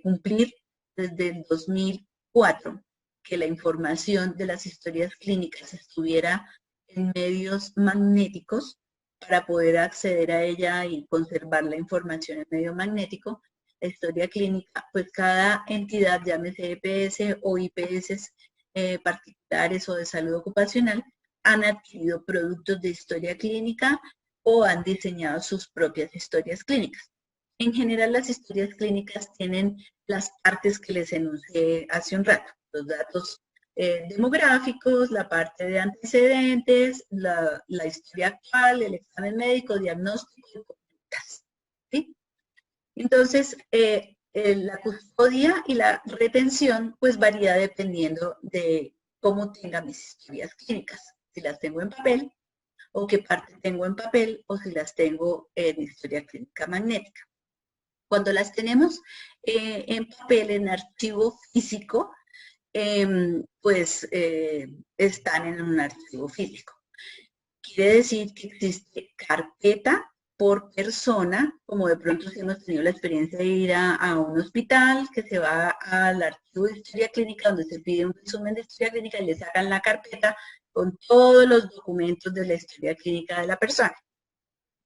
cumplir desde el 2004 que la información de las historias clínicas estuviera en medios magnéticos para poder acceder a ella y conservar la información en medio magnético. La historia clínica, pues cada entidad, llámese EPS o IPS particulares o de salud ocupacional, han adquirido productos de historia clínica o han diseñado sus propias historias clínicas. En general, las historias clínicas tienen las partes que les enuncié hace un rato, los datos demográficos, la parte de antecedentes, la historia actual, el examen médico, diagnóstico y conductas, ¿sí? Entonces, la custodia y la retención pues varía dependiendo de cómo tenga mis historias clínicas, si las tengo en papel o qué parte tengo en papel o si las tengo en historia clínica magnética. Cuando las tenemos en papel, en archivo físico, pues están en un archivo físico. Quiere decir que existe carpeta por persona, como de pronto si hemos tenido la experiencia de ir a un hospital, que se va al archivo de historia clínica, donde se pide un resumen de historia clínica y le sacan la carpeta con todos los documentos de la historia clínica de la persona.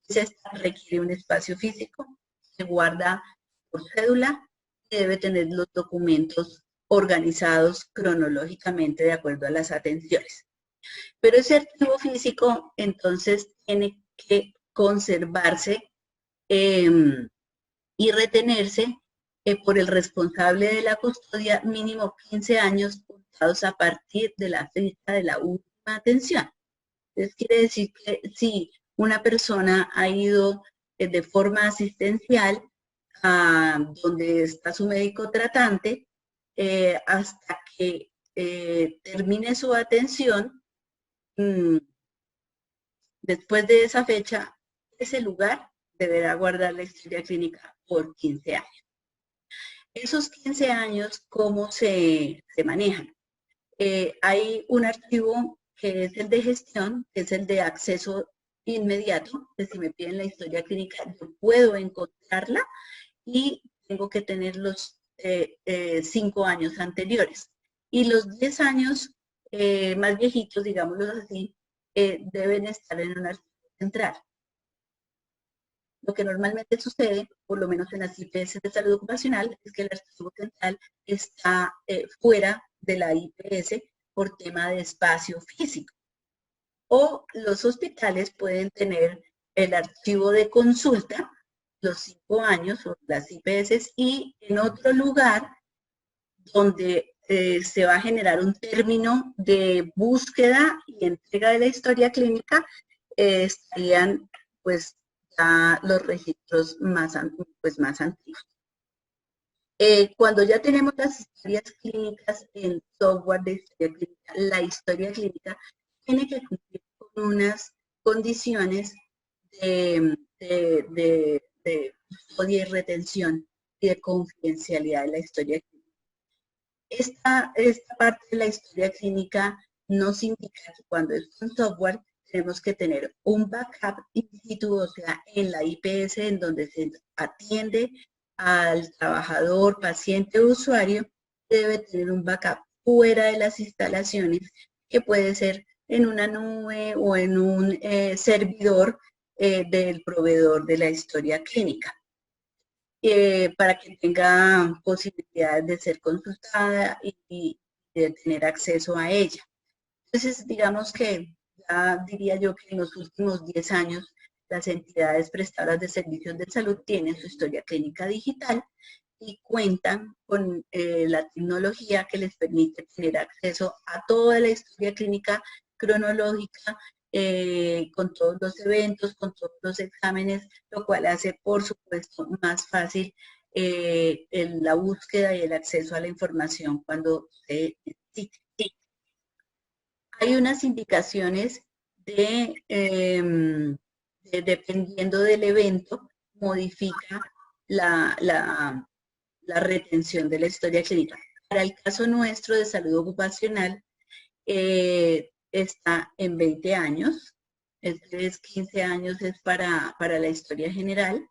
Entonces, requiere un espacio físico, se guarda por cédula y debe tener los documentos organizados cronológicamente de acuerdo a las atenciones. Pero ese archivo físico, entonces, tiene que conservarse y retenerse por el responsable de la custodia mínimo 15 años contados a partir de la fecha de la última atención. Entonces, quiere decir que si una persona ha ido de forma asistencial a donde está su médico tratante, hasta que termine su atención, después de esa fecha, ese lugar deberá guardar la historia clínica por 15 años. Esos 15 años, ¿cómo se manejan? Hay un archivo que es el de gestión, que es el de acceso inmediato, que si me piden la historia clínica, yo puedo encontrarla y tengo que tener los 5 años anteriores. Y los 10 años más viejitos, digámoslo así, deben estar en un archivo central. Lo que normalmente sucede, por lo menos en las IPS de salud ocupacional, es que el archivo central está fuera de la IPS por tema de espacio físico. O los hospitales pueden tener el archivo de consulta, los 5 años, o las IPS, y en otro lugar donde se va a generar un término de búsqueda y entrega de la historia clínica, estarían pues ya los registros más antiguos. Cuando ya tenemos las historias clínicas en software de historia clínica, la historia clínica tiene que cumplir con unas condiciones de custodia y retención y de confidencialidad de la historia clínica. Esta parte de la historia clínica nos indica que cuando es un software tenemos que tener un backup in situ, o sea, en la IPS en donde se atiende al trabajador, paciente o usuario, debe tener un backup fuera de las instalaciones, que puede ser en una nube o en un servidor del proveedor de la historia clínica. Para que tenga posibilidades de ser consultada y de tener acceso a ella. Entonces, digamos que ya diría yo que en los últimos 10 años las entidades prestadoras de servicios de salud tienen su historia clínica digital y cuentan con la tecnología que les permite tener acceso a toda la historia clínica cronológica, con todos los eventos, con todos los exámenes, lo cual hace, por supuesto, más fácil la búsqueda y el acceso a la información cuando se necesite. Hay unas indicaciones dependiendo del evento, modifica la retención de la historia clínica. Para el caso nuestro de salud ocupacional, está en 20 años, es 15 años es para la historia general,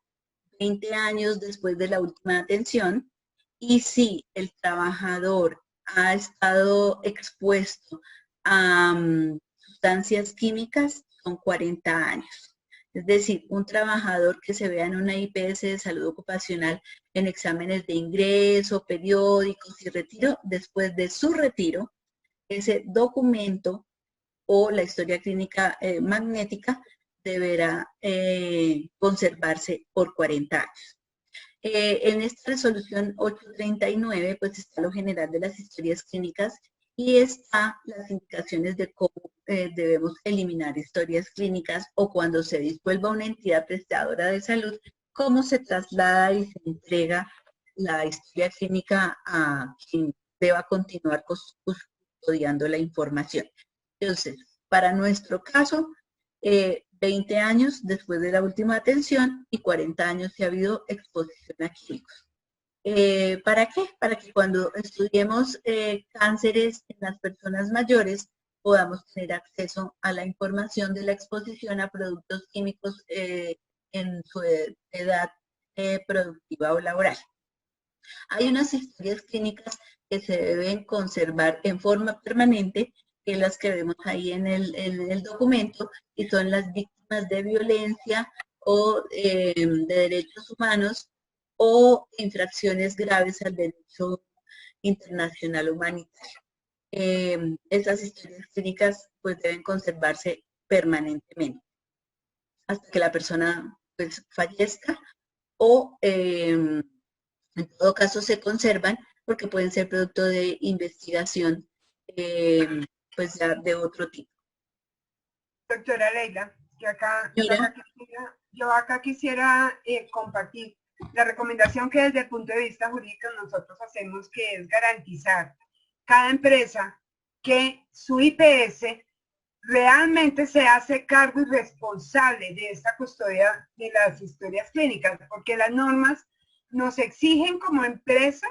20 años después de la última atención, y si el trabajador ha estado expuesto a sustancias químicas, son 40 años. Es decir, un trabajador que se vea en una IPS de salud ocupacional en exámenes de ingreso, periódicos y retiro, después de su retiro, ese documento o la historia clínica magnética deberá conservarse por 40 años. En esta resolución 839, pues está lo general de las historias clínicas y está las indicaciones de cómo debemos eliminar historias clínicas o cuando se disuelva una entidad prestadora de salud, cómo se traslada y se entrega la historia clínica a quien deba continuar custodiando la información. Entonces, para nuestro caso, 20 años después de la última atención y 40 años si ha habido exposición a químicos. ¿Para qué? Para que cuando estudiemos cánceres en las personas mayores podamos tener acceso a la información de la exposición a productos químicos en su edad productiva o laboral. Hay unas historias clínicas que se deben conservar en forma permanente, que las que vemos ahí en el documento, y son las víctimas de violencia o de derechos humanos o infracciones graves al derecho internacional humanitario. Estas historias clínicas pues deben conservarse permanentemente hasta que la persona pues fallezca o en todo caso se conservan porque pueden ser producto de investigación pues ya de otro tipo. Doctora Leila, yo acá quisiera compartir la recomendación que desde el punto de vista jurídico nosotros hacemos, que es garantizar cada empresa que su IPS realmente se hace cargo y responsable de esta custodia de las historias clínicas, porque las normas nos exigen como empresas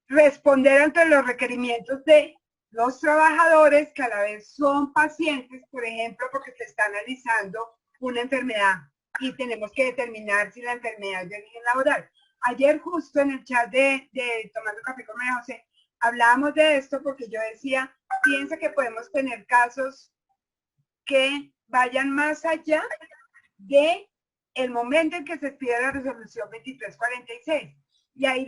responder ante los requerimientos de los trabajadores que a la vez son pacientes, por ejemplo, porque se está analizando una enfermedad y tenemos que determinar si la enfermedad es de origen laboral. Ayer justo en el chat de Tomando Café con María José hablábamos de esto porque yo decía, piensa que podemos tener casos que vayan más allá de el momento en que se pide la resolución 2346. Y ahí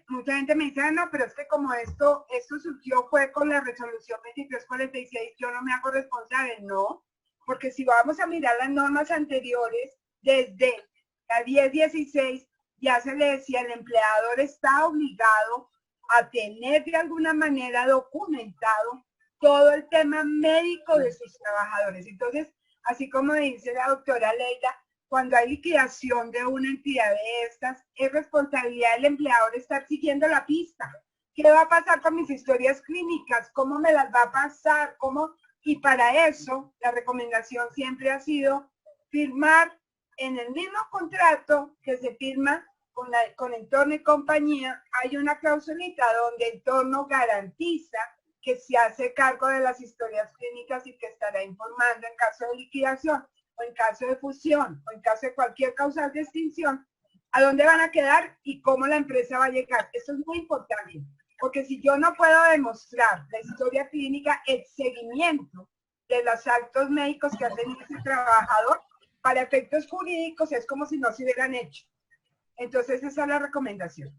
mucha gente me dice, no, pero es que como esto surgió fue con la resolución 2346, yo no me hago responsable. No, porque si vamos a mirar las normas anteriores, desde la 1016, ya se le decía, el empleador está obligado a tener de alguna manera documentado todo el tema médico de sus trabajadores. Entonces, así como dice la doctora Leila, cuando hay liquidación de una entidad de estas, es responsabilidad del empleador estar siguiendo la pista. ¿Qué va a pasar con mis historias clínicas? ¿Cómo me las va a pasar? ¿Cómo? Y para eso, la recomendación siempre ha sido firmar en el mismo contrato que se firma con Entorno y compañía, hay una clausulita donde Entorno garantiza que se hace cargo de las historias clínicas y que estará informando en caso de liquidación o en caso de fusión o en caso de cualquier causal de extinción, a dónde van a quedar y cómo la empresa va a llegar. Eso es muy importante, porque si yo no puedo demostrar la historia clínica, el seguimiento de los actos médicos que ha tenido ese trabajador, para efectos jurídicos es como si no se hubieran hecho. Entonces esa es la recomendación.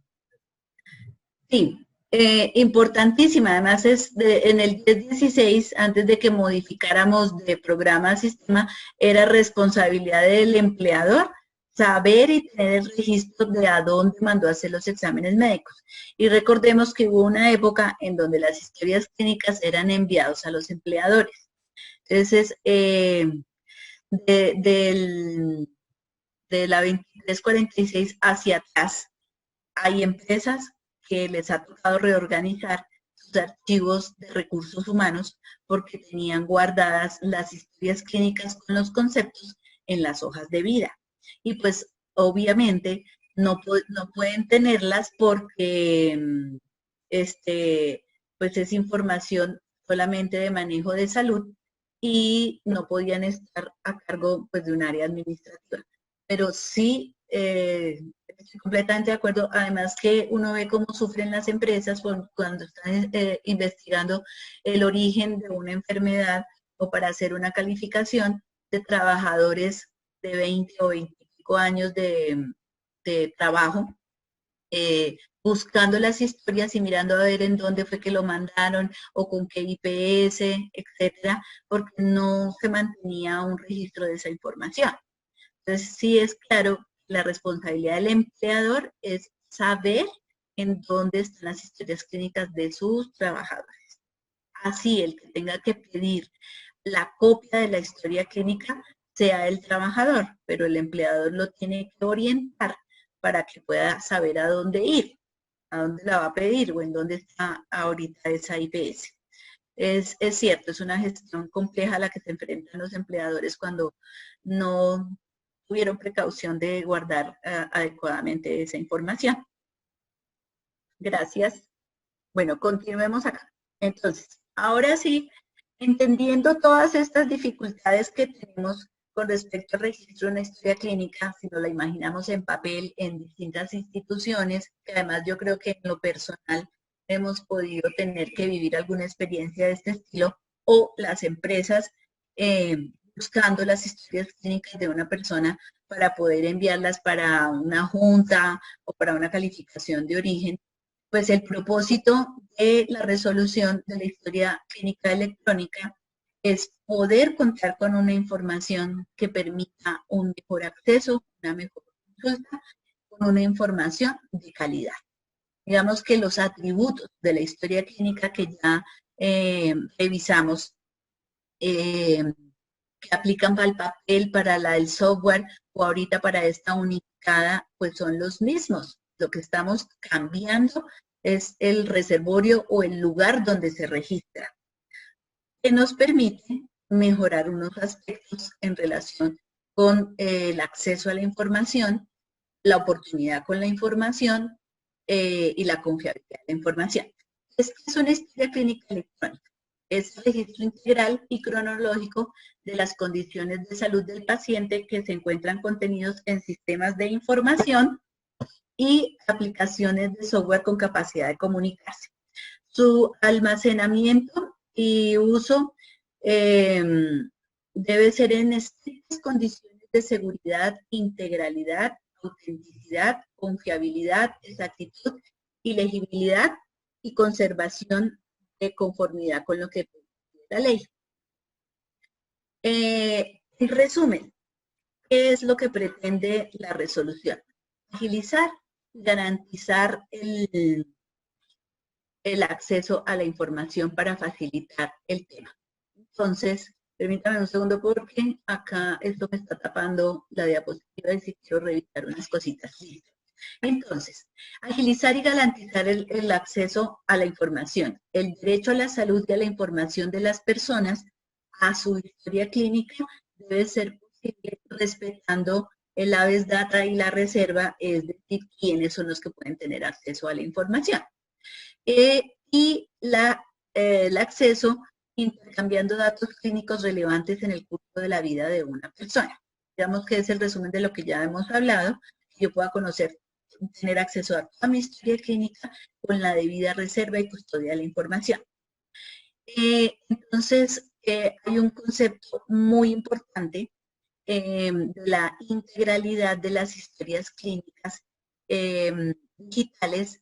Sí, importantísima. Además en el 1016, antes de que modificáramos de programa a sistema, era responsabilidad del empleador saber y tener el registro de a dónde mandó a hacer los exámenes médicos. Y recordemos que hubo una época en donde las historias clínicas eran enviados a los empleadores. Entonces, de la 2346 hacia atrás, hay empresas que les ha tocado reorganizar sus archivos de recursos humanos porque tenían guardadas las historias clínicas con los conceptos en las hojas de vida. Y pues obviamente no pueden tenerlas porque pues es información solamente de manejo de salud y no podían estar a cargo pues de un área administrativa. Pero sí, estoy completamente de acuerdo. Además que uno ve cómo sufren las empresas cuando están investigando el origen de una enfermedad o para hacer una calificación de trabajadores de 20 o 25 años de trabajo, buscando las historias y mirando a ver en dónde fue que lo mandaron o con qué IPS, etcétera, porque no se mantenía un registro de esa información. Entonces, sí es claro, la responsabilidad del empleador es saber en dónde están las historias clínicas de sus trabajadores. Así, el que tenga que pedir la copia de la historia clínica sea el trabajador, pero el empleador lo tiene que orientar para que pueda saber a dónde ir, a dónde la va a pedir o en dónde está ahorita esa IPS. Es cierto, es una gestión compleja a la que se enfrentan los empleadores cuando no tuvieron precaución de guardar adecuadamente esa información. Gracias. Bueno, continuemos acá. Entonces, ahora sí, entendiendo todas estas dificultades que tenemos con respecto al registro de una historia clínica, si nos la imaginamos en papel en distintas instituciones, que además yo creo que en lo personal hemos podido tener que vivir alguna experiencia de este estilo, o las empresas buscando las historias clínicas de una persona para poder enviarlas para una junta o para una calificación de origen, pues el propósito de la resolución de la historia clínica electrónica es poder contar con una información que permita un mejor acceso, una mejor consulta, con una información de calidad. Digamos que los atributos de la historia clínica que ya revisamos, que aplican para el papel, para el software o ahorita para esta unificada, pues son los mismos. Lo que estamos cambiando es el reservorio o el lugar donde se registra, que nos permite mejorar unos aspectos en relación con el acceso a la información, la oportunidad con la información y la confiabilidad de la información. Esta es una historia clínica electrónica. Es el registro integral y cronológico de las condiciones de salud del paciente que se encuentran contenidos en sistemas de información y aplicaciones de software con capacidad de comunicarse. Su almacenamiento y uso debe ser en estrictas condiciones de seguridad, integralidad, autenticidad, confiabilidad, exactitud y legibilidad y conservación de conformidad con lo que pide la ley. En resumen, ¿qué es lo que pretende la resolución? Agilizar, garantizar el acceso a la información para facilitar el tema. Entonces, permítame un segundo porque acá esto me está tapando la diapositiva y si quiero revisar unas cositas. Listo. Entonces, agilizar y garantizar el acceso a la información, el derecho a la salud y a la información de las personas a su historia clínica debe ser posible respetando el habeas data y la reserva, es decir, quiénes son los que pueden tener acceso a la información. Y el acceso intercambiando datos clínicos relevantes en el curso de la vida de una persona. Digamos que es el resumen de lo que ya hemos hablado, que yo pueda conocer, tener acceso a toda mi historia clínica con la debida reserva y custodia de la información. Entonces, hay un concepto muy importante de la integralidad de las historias clínicas digitales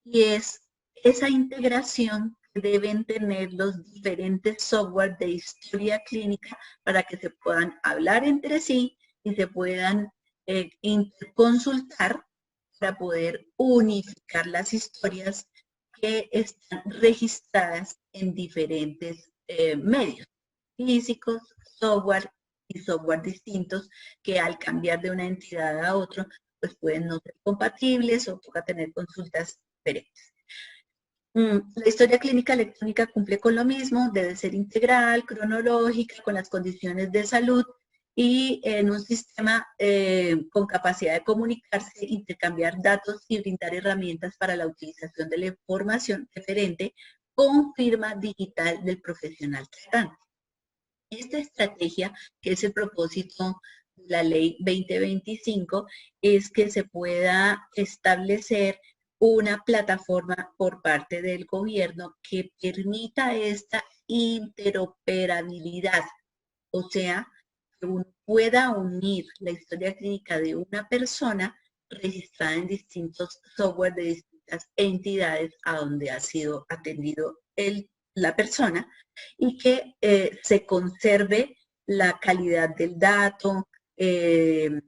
y es esa integración que deben tener los diferentes software de historia clínica para que se puedan hablar entre sí y se puedan interconsultar para poder unificar las historias que están registradas en diferentes medios físicos, software y software distintos que al cambiar de una entidad a otra pues pueden no ser compatibles o toca tener consultas diferentes. La historia clínica electrónica cumple con lo mismo, debe ser integral, cronológica, con las condiciones de salud y en un sistema con capacidad de comunicarse, intercambiar datos y brindar herramientas para la utilización de la información referente con firma digital del profesional tratante. Esta estrategia, que es el propósito de la ley 2025, es que se pueda establecer una plataforma por parte del gobierno que permita esta interoperabilidad, o sea, que uno pueda unir la historia clínica de una persona registrada en distintos software de distintas entidades a donde ha sido atendido la persona y que se conserve la calidad del dato, de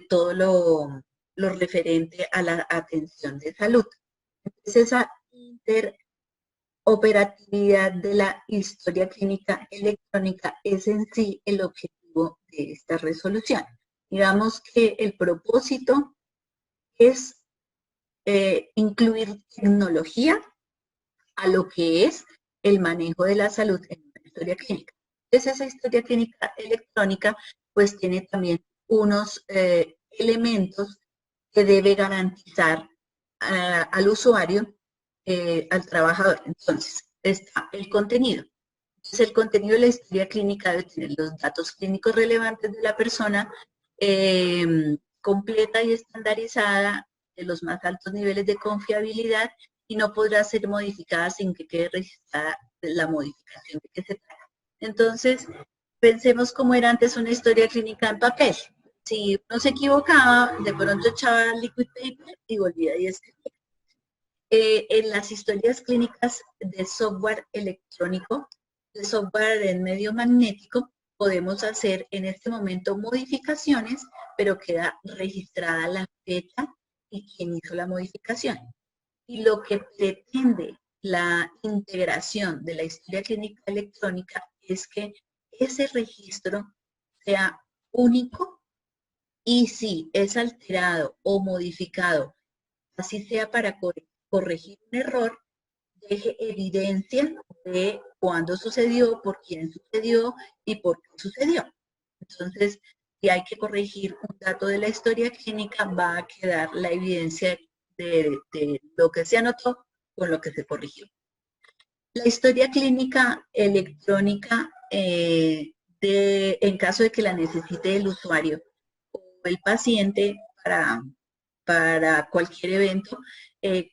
todo lo referente a la atención de salud. Entonces, esa interoperatividad de la historia clínica electrónica es en sí el objetivo de esta resolución. Digamos que el propósito es incluir tecnología a lo que es el manejo de la salud en una historia clínica. Entonces, esa historia clínica electrónica pues tiene también unos elementos que debe garantizar al usuario, al trabajador. Entonces, está el contenido. Entonces, el contenido de la historia clínica debe tener los datos clínicos relevantes de la persona, completa y estandarizada, de los más altos niveles de confiabilidad, y no podrá ser modificada sin que quede registrada la modificación de que se trata. Entonces, pensemos cómo era antes una historia clínica en papel. Si uno se equivocaba, de pronto echaba liquid paper y volvía y escribía. En las historias clínicas de software electrónico, de software en medio magnético, podemos hacer en este momento modificaciones, pero queda registrada la fecha y quién hizo la modificación. Y lo que pretende la integración de la historia clínica electrónica es que ese registro sea único y si es alterado o modificado, así sea para corregir un error, deje evidencia de cuándo sucedió, por quién sucedió y por qué sucedió. Entonces, si hay que corregir un dato de la historia clínica, va a quedar la evidencia de lo que se anotó con lo que se corrigió. La historia clínica electrónica, en caso de que la necesite el usuario o el paciente para cualquier evento,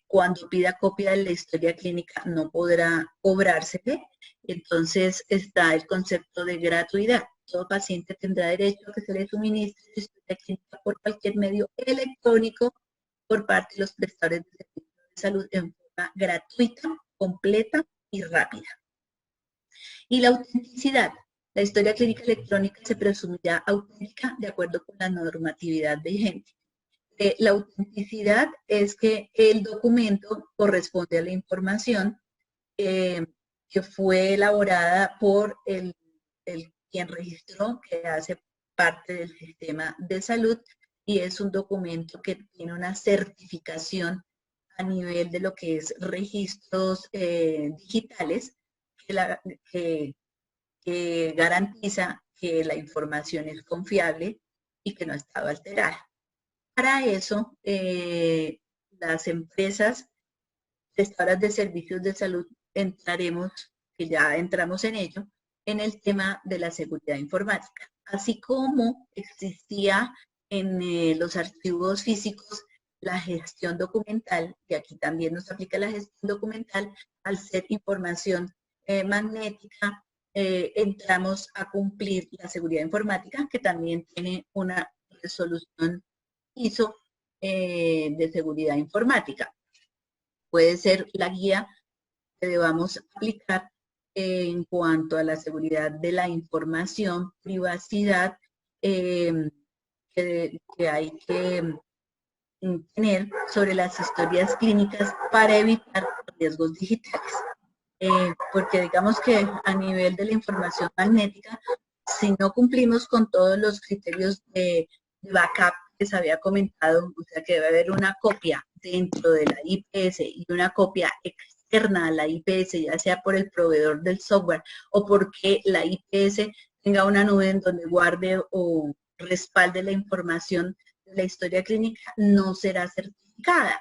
cuando pida copia de la historia clínica no podrá cobrársele. Entonces está el concepto de gratuidad. Todo paciente tendrá derecho a que se le suministre su historia clínica por cualquier medio electrónico por parte de los prestadores de servicios de salud en forma gratuita, completa y rápida. Y la autenticidad. La historia clínica electrónica se presumirá auténtica de acuerdo con la normatividad vigente. La autenticidad es que el documento corresponde a la información que fue elaborada por quien registró, que hace parte del sistema de salud, y es un documento que tiene una certificación a nivel de lo que es registros digitales, que garantiza que la información es confiable y que no ha estado alterada. Para eso, las empresas prestadoras de servicios de salud que ya entramos en ello, en el tema de la seguridad informática. Así como existía en los archivos físicos la gestión documental, y aquí también nos aplica la gestión documental, al ser información magnética, entramos a cumplir la seguridad informática, que también tiene una resolución ISO de seguridad informática. Puede ser la guía que debamos aplicar en cuanto a la seguridad de la información, privacidad que hay que tener sobre las historias clínicas para evitar riesgos digitales. Porque digamos que a nivel de la información magnética, si no cumplimos con todos los criterios de backup que se había comentado, o sea que debe haber una copia dentro de la IPS y una copia externa a la IPS, ya sea por el proveedor del software o porque la IPS tenga una nube en donde guarde o respalde la información de la historia clínica, no será certificada.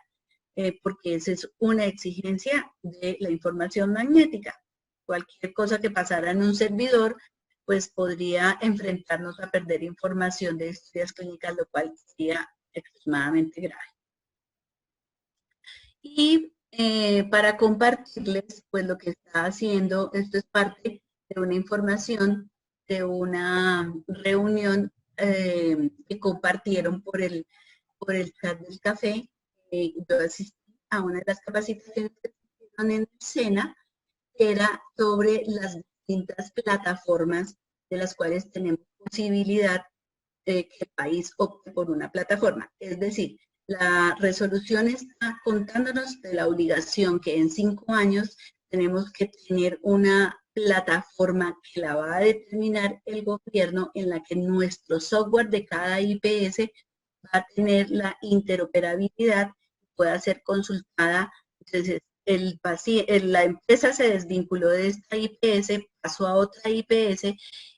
Porque esa es una exigencia de la información magnética. Cualquier cosa que pasara en un servidor, pues podría enfrentarnos a perder información de historias clínicas, lo cual sería extremadamente grave. Y para compartirles, pues lo que está haciendo, esto es parte de una información de una reunión que compartieron por el chat del café. Yo asistí a una de las capacitaciones que hicieron en SENA, que era sobre las distintas plataformas de las cuales tenemos posibilidad de que el país opte por una plataforma. Es decir, la resolución está contándonos de la obligación que en 5 años tenemos que tener una plataforma que la va a determinar el gobierno, en la que nuestro software de cada IPS va a tener la interoperabilidad, pueda ser consultada. Entonces, la empresa se desvinculó de esta IPS, pasó a otra IPS,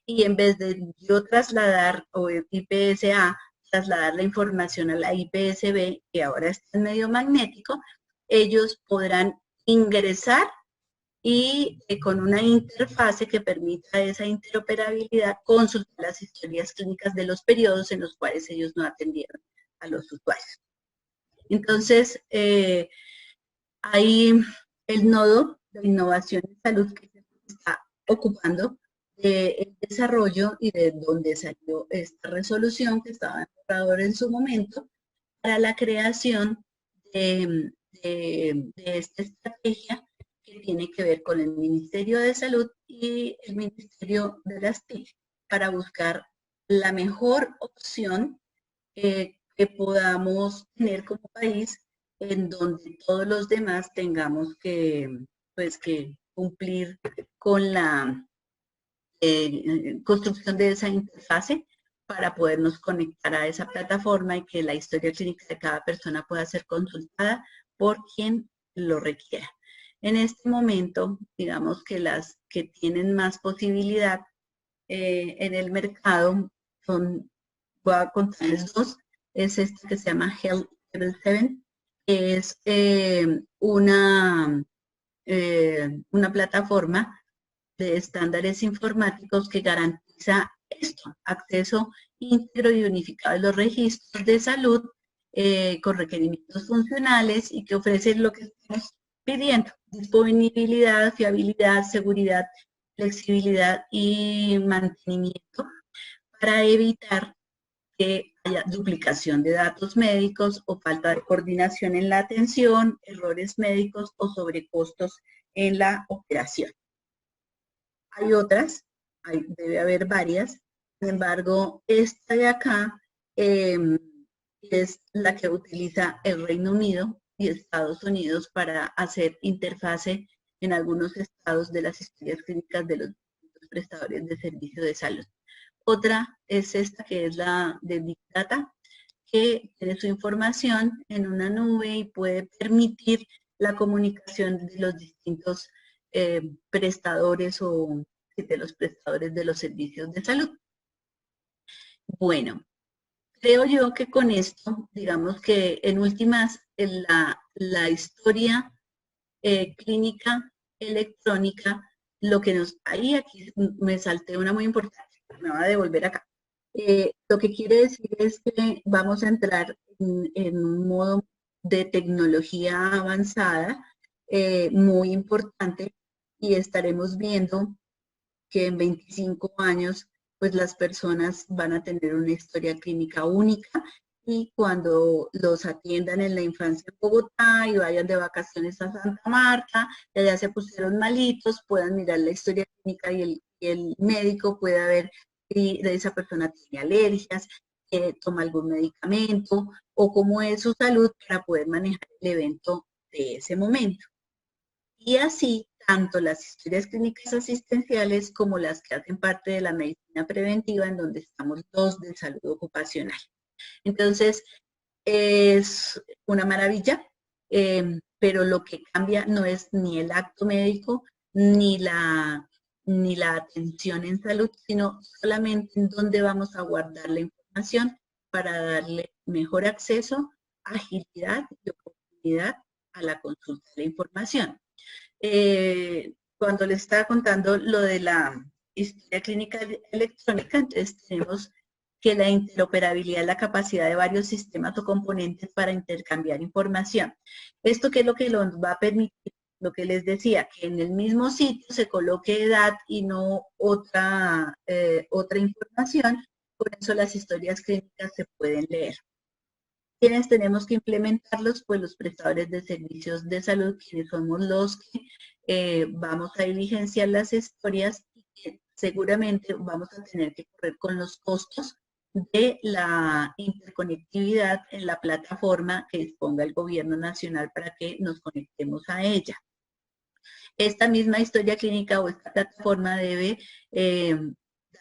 y en vez de yo trasladar, o IPS A, trasladar la información a la IPS B, que ahora está en medio magnético, ellos podrán ingresar y con una interfase que permita esa interoperabilidad, consultar las historias clínicas de los periodos en los cuales ellos no atendieron a los usuarios. Entonces, hay el nodo de innovación en salud que se está ocupando del desarrollo y de donde salió esta resolución que estaba en borrador en su momento para la creación de esta estrategia que tiene que ver con el Ministerio de Salud y el Ministerio de las TIC para buscar la mejor opción que podamos tener como país, en donde todos los demás tengamos que, pues, que cumplir con la construcción de esa interfase para podernos conectar a esa plataforma y que la historia clínica de cada persona pueda ser consultada por quien lo requiera. En este momento, digamos que las que tienen más posibilidad en el mercado son, voy a contarles dos, es esta que se llama Health Level 7, que es una plataforma de estándares informáticos que garantiza esto, acceso íntegro y unificado a los registros de salud con requerimientos funcionales y que ofrece lo que estamos pidiendo: disponibilidad, fiabilidad, seguridad, flexibilidad y mantenimiento para evitar que haya duplicación de datos médicos o falta de coordinación en la atención, errores médicos o sobrecostos en la operación. Hay otras, debe haber varias, sin embargo, esta de acá es la que utiliza el Reino Unido y Estados Unidos para hacer interfase en algunos estados de las historias clínicas de los prestadores de servicio de salud. Otra es esta, que es la de Big Data, que tiene su información en una nube y puede permitir la comunicación de los distintos prestadores o de los prestadores de los servicios de salud. Bueno, creo yo que con esto, digamos que en últimas, la historia clínica electrónica, lo que nos... Aquí me salté una muy importante, me va a devolver acá. Lo que quiere decir es que vamos a entrar en un modo de tecnología avanzada muy importante, y estaremos viendo que en 25 años pues las personas van a tener una historia clínica única, y cuando los atiendan en la infancia en Bogotá y vayan de vacaciones a Santa Marta, y allá se pusieron malitos, puedan mirar la historia clínica y el médico pueda ver si esa persona tiene alergias, toma algún medicamento o cómo es su salud para poder manejar el evento de ese momento. Y así, tanto las historias clínicas asistenciales como las que hacen parte de la medicina preventiva, en donde estamos dos de salud ocupacional. Entonces, es una maravilla, pero lo que cambia no es ni el acto médico, ni la atención en salud, sino solamente en dónde vamos a guardar la información para darle mejor acceso, agilidad y oportunidad a la consulta de la información. Cuando les estaba contando lo de la historia clínica electrónica, entonces tenemos que la interoperabilidad es la capacidad de varios sistemas o componentes para intercambiar información. ¿Esto qué es lo que nos va a permitir? Lo que les decía, que en el mismo sitio se coloque edad y no otra información, por eso las historias clínicas se pueden leer. ¿Quiénes tenemos que implementarlos? Pues los prestadores de servicios de salud, quienes somos los que vamos a diligenciar las historias y que seguramente vamos a tener que correr con los costos de la interconectividad en la plataforma que disponga el gobierno nacional para que nos conectemos a ella. Esta misma historia clínica o esta plataforma debe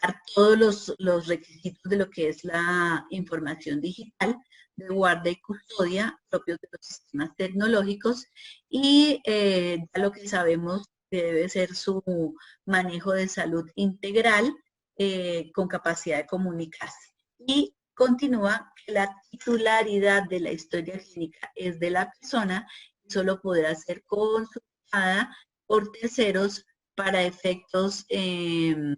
dar todos los requisitos de lo que es la información digital, de guarda y custodia propios de los sistemas tecnológicos y ya lo que sabemos que debe ser su manejo de salud integral con capacidad de comunicarse. Y continúa que la titularidad de la historia clínica es de la persona y solo podrá ser consultada por terceros para efectos de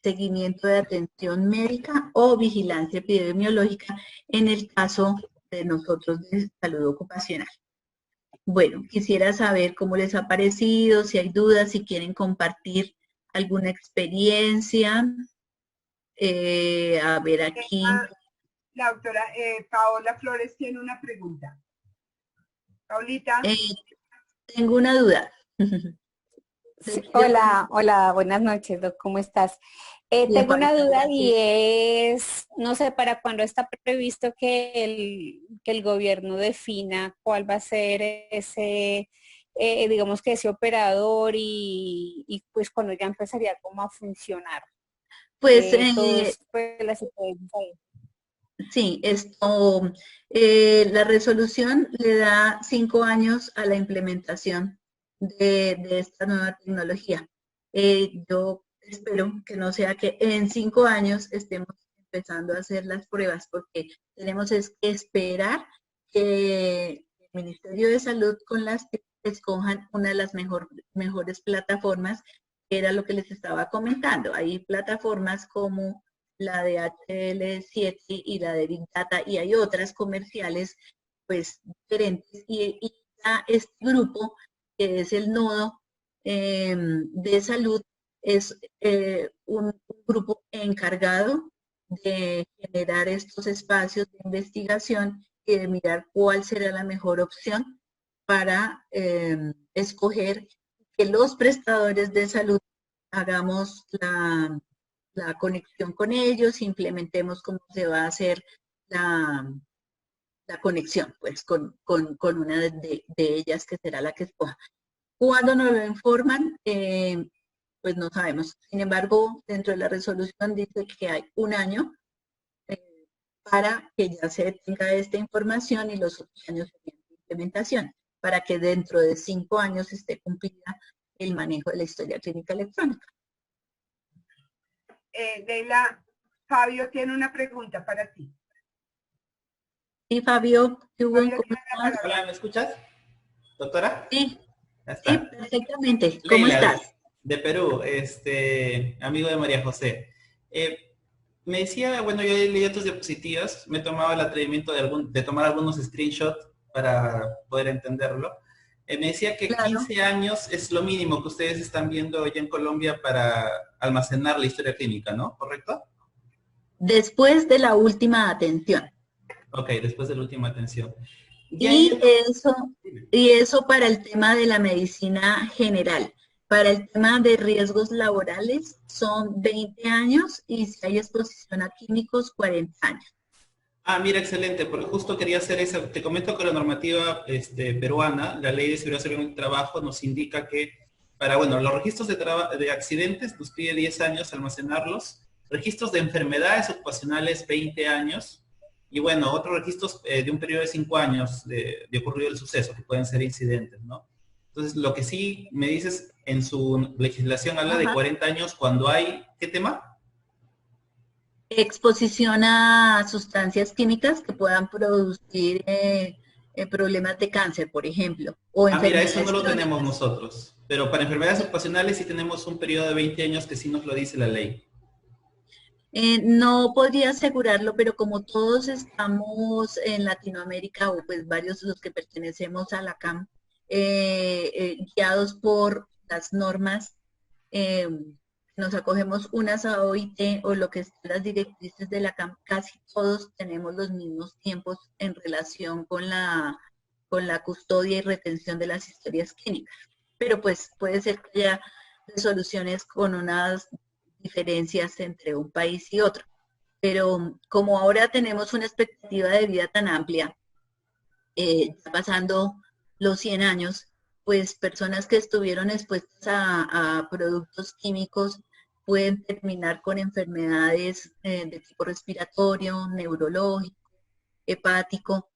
seguimiento de atención médica o vigilancia epidemiológica en el caso de nosotros de salud ocupacional. Bueno, quisiera saber cómo les ha parecido, si hay dudas, si quieren compartir alguna experiencia. A ver aquí. La doctora Paola Flores tiene una pregunta. Paulita. Tengo una duda. Sí, hola, buenas noches, Doc, ¿cómo estás? Tengo una duda y es, no sé, ¿para cuándo está previsto que el gobierno defina cuál va a ser ese, digamos que ese operador y pues cuando ya empezaría como a funcionar? Pues, sí, esto, la resolución le da 5 años a la implementación de esta nueva tecnología. Yo espero que no sea que en 5 años estemos empezando a hacer las pruebas, porque tenemos que esperar que el Ministerio de Salud con las que escojan una de las mejores plataformas, que era lo que les estaba comentando. Hay plataformas como la de HL7 y la de Big Data, y hay otras comerciales pues diferentes, y este grupo que es el nodo de salud, es un grupo encargado de generar estos espacios de investigación y de mirar cuál será la mejor opción para escoger que los prestadores de salud hagamos la conexión con ellos, implementemos cómo se va a hacer la conexión, pues, con una de ellas que será la que escoja. Cuando nos lo informan, pues no sabemos. Sin embargo, dentro de la resolución dice que hay 1 año para que ya se tenga esta información y los otros años de implementación, para que dentro de 5 años esté cumplida el manejo de la historia clínica electrónica. Leila, Fabio tiene una pregunta para ti. Sí, Fabio, hola, ¿me escuchas? ¿Doctora? Sí, sí, perfectamente. ¿Cómo Leila, estás? De Perú, amigo de María José. Me decía, bueno, yo leía tus diapositivas, me tomaba el atrevimiento de tomar algunos screenshots para poder entenderlo. Me decía que claro, 15 años es lo mínimo que ustedes están viendo ya en Colombia para almacenar la historia clínica, ¿no? ¿Correcto? Después de la última atención. Ok, después de la última atención. Y eso para el tema de la medicina general. Para el tema de riesgos laborales son 20 años y si hay exposición a químicos, 40 años. Ah, mira, excelente, porque justo quería hacer eso. Te comento que la normativa peruana, la Ley de Seguridad Social en el Trabajo, nos indica que para, bueno, los registros de accidentes nos pide 10 años almacenarlos, registros de enfermedades ocupacionales 20 años, y bueno, otros registros de un periodo de 5 años de ocurrido el suceso, que pueden ser incidentes, ¿no? Entonces, lo que sí me dices, en su legislación habla de 40 años cuando hay, ¿qué tema? Exposición a sustancias químicas que puedan producir problemas de cáncer, por ejemplo, o Ah, mira, eso enfermedades no lo tenemos crónicas. nosotros. Pero para enfermedades ocupacionales sí tenemos un periodo de 20 años que sí nos lo dice la ley. No podría asegurarlo, pero como todos estamos en Latinoamérica, o pues varios de los que pertenecemos a la CAM, guiados por las normas, eh, nos acogemos unas a OIT o lo que son las directrices de la CAM, casi todos tenemos los mismos tiempos en relación con la custodia y retención de las historias clínicas. Pero pues puede ser que haya resoluciones con unas diferencias entre un país y otro. Pero como ahora tenemos una expectativa de vida tan amplia, pasando los 100 años, pues personas que estuvieron expuestas a productos químicos pueden terminar con enfermedades de tipo respiratorio, neurológico, hepático,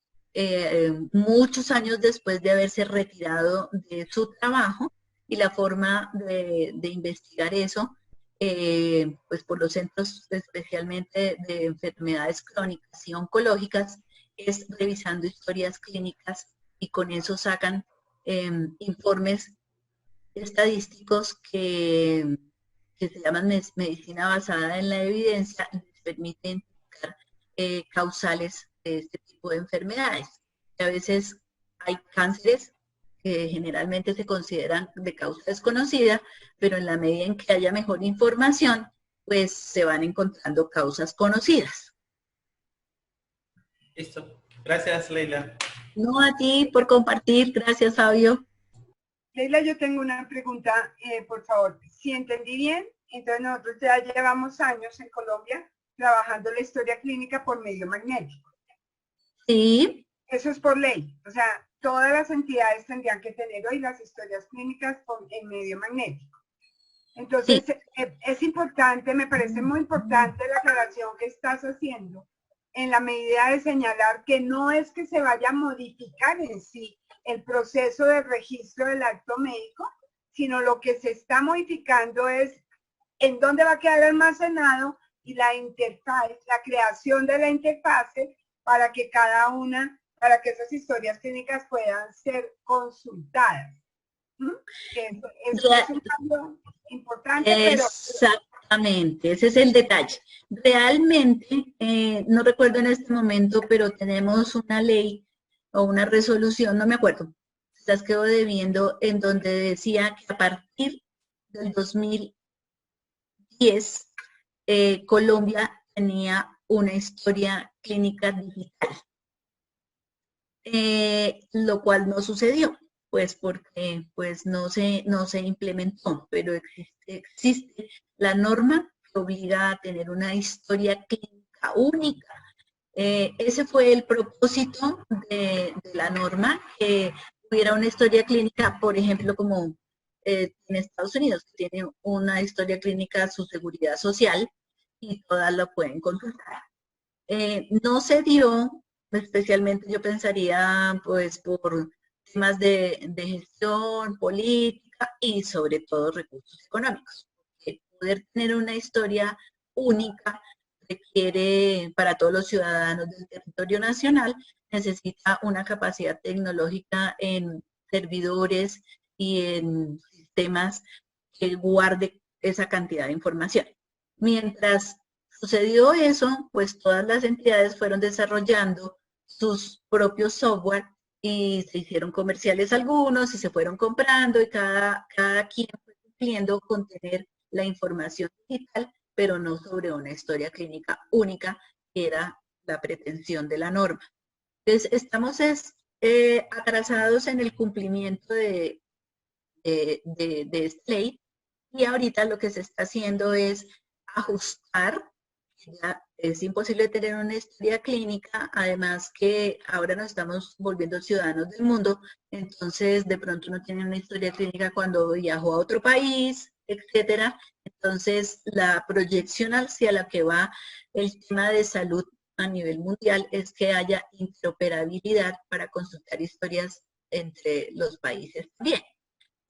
muchos años después de haberse retirado de su trabajo, y la forma de investigar eso, pues por los centros especialmente de enfermedades crónicas y oncológicas, es revisando historias clínicas y con eso sacan informes estadísticos que se llaman medicina basada en la evidencia y les permiten identificar causales de este tipo de enfermedades. A veces hay cánceres que generalmente se consideran de causa desconocida, pero en la medida en que haya mejor información, pues se van encontrando causas conocidas. Listo. Gracias, Leila. No, a ti por compartir. Gracias, Fabio. Leila, yo tengo una pregunta, por favor. Si entendí bien, entonces nosotros ya llevamos años en Colombia trabajando la historia clínica por medio magnético. Sí. Eso es por ley. O sea, todas las entidades tendrían que tener hoy las historias clínicas en medio magnético. Entonces, sí, es importante, me parece muy importante la aclaración que estás haciendo en la medida de señalar que no es que se vaya a modificar en sí el proceso de registro del acto médico, sino lo que se está modificando es en dónde va a quedar almacenado y la interfaz, la creación de la interfase para que para que esas historias clínicas puedan ser consultadas. Eso es un cambio importante, pero... Exactamente, ese es el detalle. Realmente, no recuerdo en este momento, pero tenemos una ley o una resolución, no me acuerdo, las quedo debiendo, en donde decía que a partir del 2010, Colombia tenía una historia clínica digital, lo cual no sucedió, pues porque pues no se implementó, pero existe la norma que obliga a tener una historia clínica única. Ese fue el propósito de la norma, que hubiera una historia clínica, por ejemplo, como en Estados Unidos, que tiene una historia clínica, su seguridad social, y todas la pueden consultar. No se dio, especialmente yo pensaría, pues, por temas de gestión, política y sobre todo recursos económicos. Poder tener una historia única requiere, para todos los ciudadanos del territorio nacional, necesita una capacidad tecnológica en servidores y en sistemas que guarde esa cantidad de información. Mientras sucedió eso, pues todas las entidades fueron desarrollando sus propios software y se hicieron comerciales algunos y se fueron comprando y cada quien fue cumpliendo con tener la información digital, pero no sobre una historia clínica única, que era la pretensión de la norma. Entonces, estamos atrasados en el cumplimiento de de esta ley. Y ahorita lo que se está haciendo es ajustar. Ya es imposible tener una historia clínica, además que ahora nos estamos volviendo ciudadanos del mundo, entonces de pronto no tienen una historia clínica cuando viajó a otro país, etcétera. Entonces la proyección hacia la que va el tema de salud a nivel mundial es que haya interoperabilidad para consultar historias entre los países también.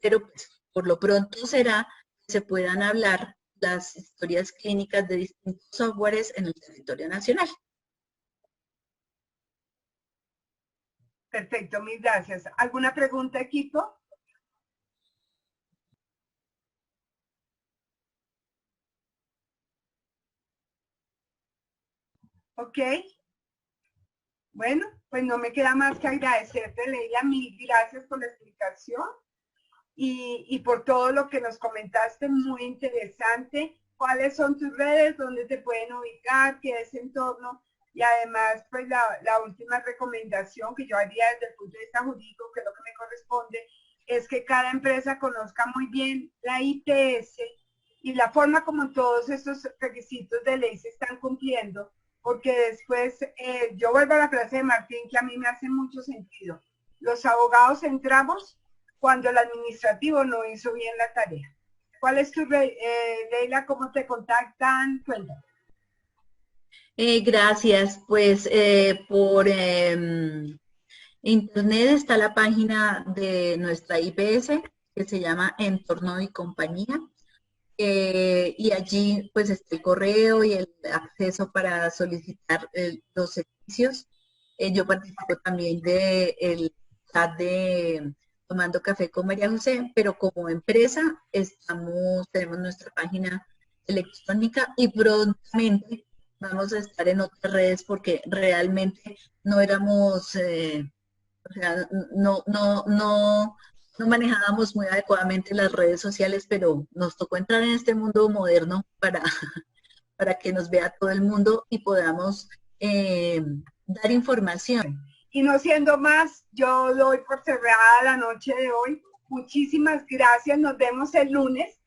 Pero pues, por lo pronto será que se puedan hablar las historias clínicas de distintos softwares en el territorio nacional. Perfecto, mil gracias. ¿Alguna pregunta, equipo? Ok. Bueno, pues no me queda más que agradecerte, Leila, mil gracias por la explicación y por todo lo que nos comentaste, muy interesante. ¿Cuáles son tus redes? ¿Dónde te pueden ubicar? ¿Qué es entorno? Y además, pues la última recomendación que yo haría desde el punto de vista jurídico, que es lo que me corresponde, es que cada empresa conozca muy bien la ITS y la forma como todos estos requisitos de ley se están cumpliendo, porque después, yo vuelvo a la frase de Martín, que a mí me hace mucho sentido. Los abogados entramos cuando el administrativo no hizo bien la tarea. ¿Cuál es tu, Leila, cómo te contactan? Cuéntame. Gracias, pues por internet está la página de nuestra IPS que se llama Entorno y Compañía. Y allí pues está el correo y el acceso para solicitar los servicios. Yo participo también del chat de Tomando Café con María José, pero como empresa tenemos nuestra página electrónica y prontamente vamos a estar en otras redes porque realmente no éramos, o sea, no manejábamos muy adecuadamente las redes sociales, pero nos tocó entrar en este mundo moderno para que nos vea todo el mundo y podamos dar información. Y no siendo más, yo doy por cerrada la noche de hoy. Muchísimas gracias. Nos vemos el lunes.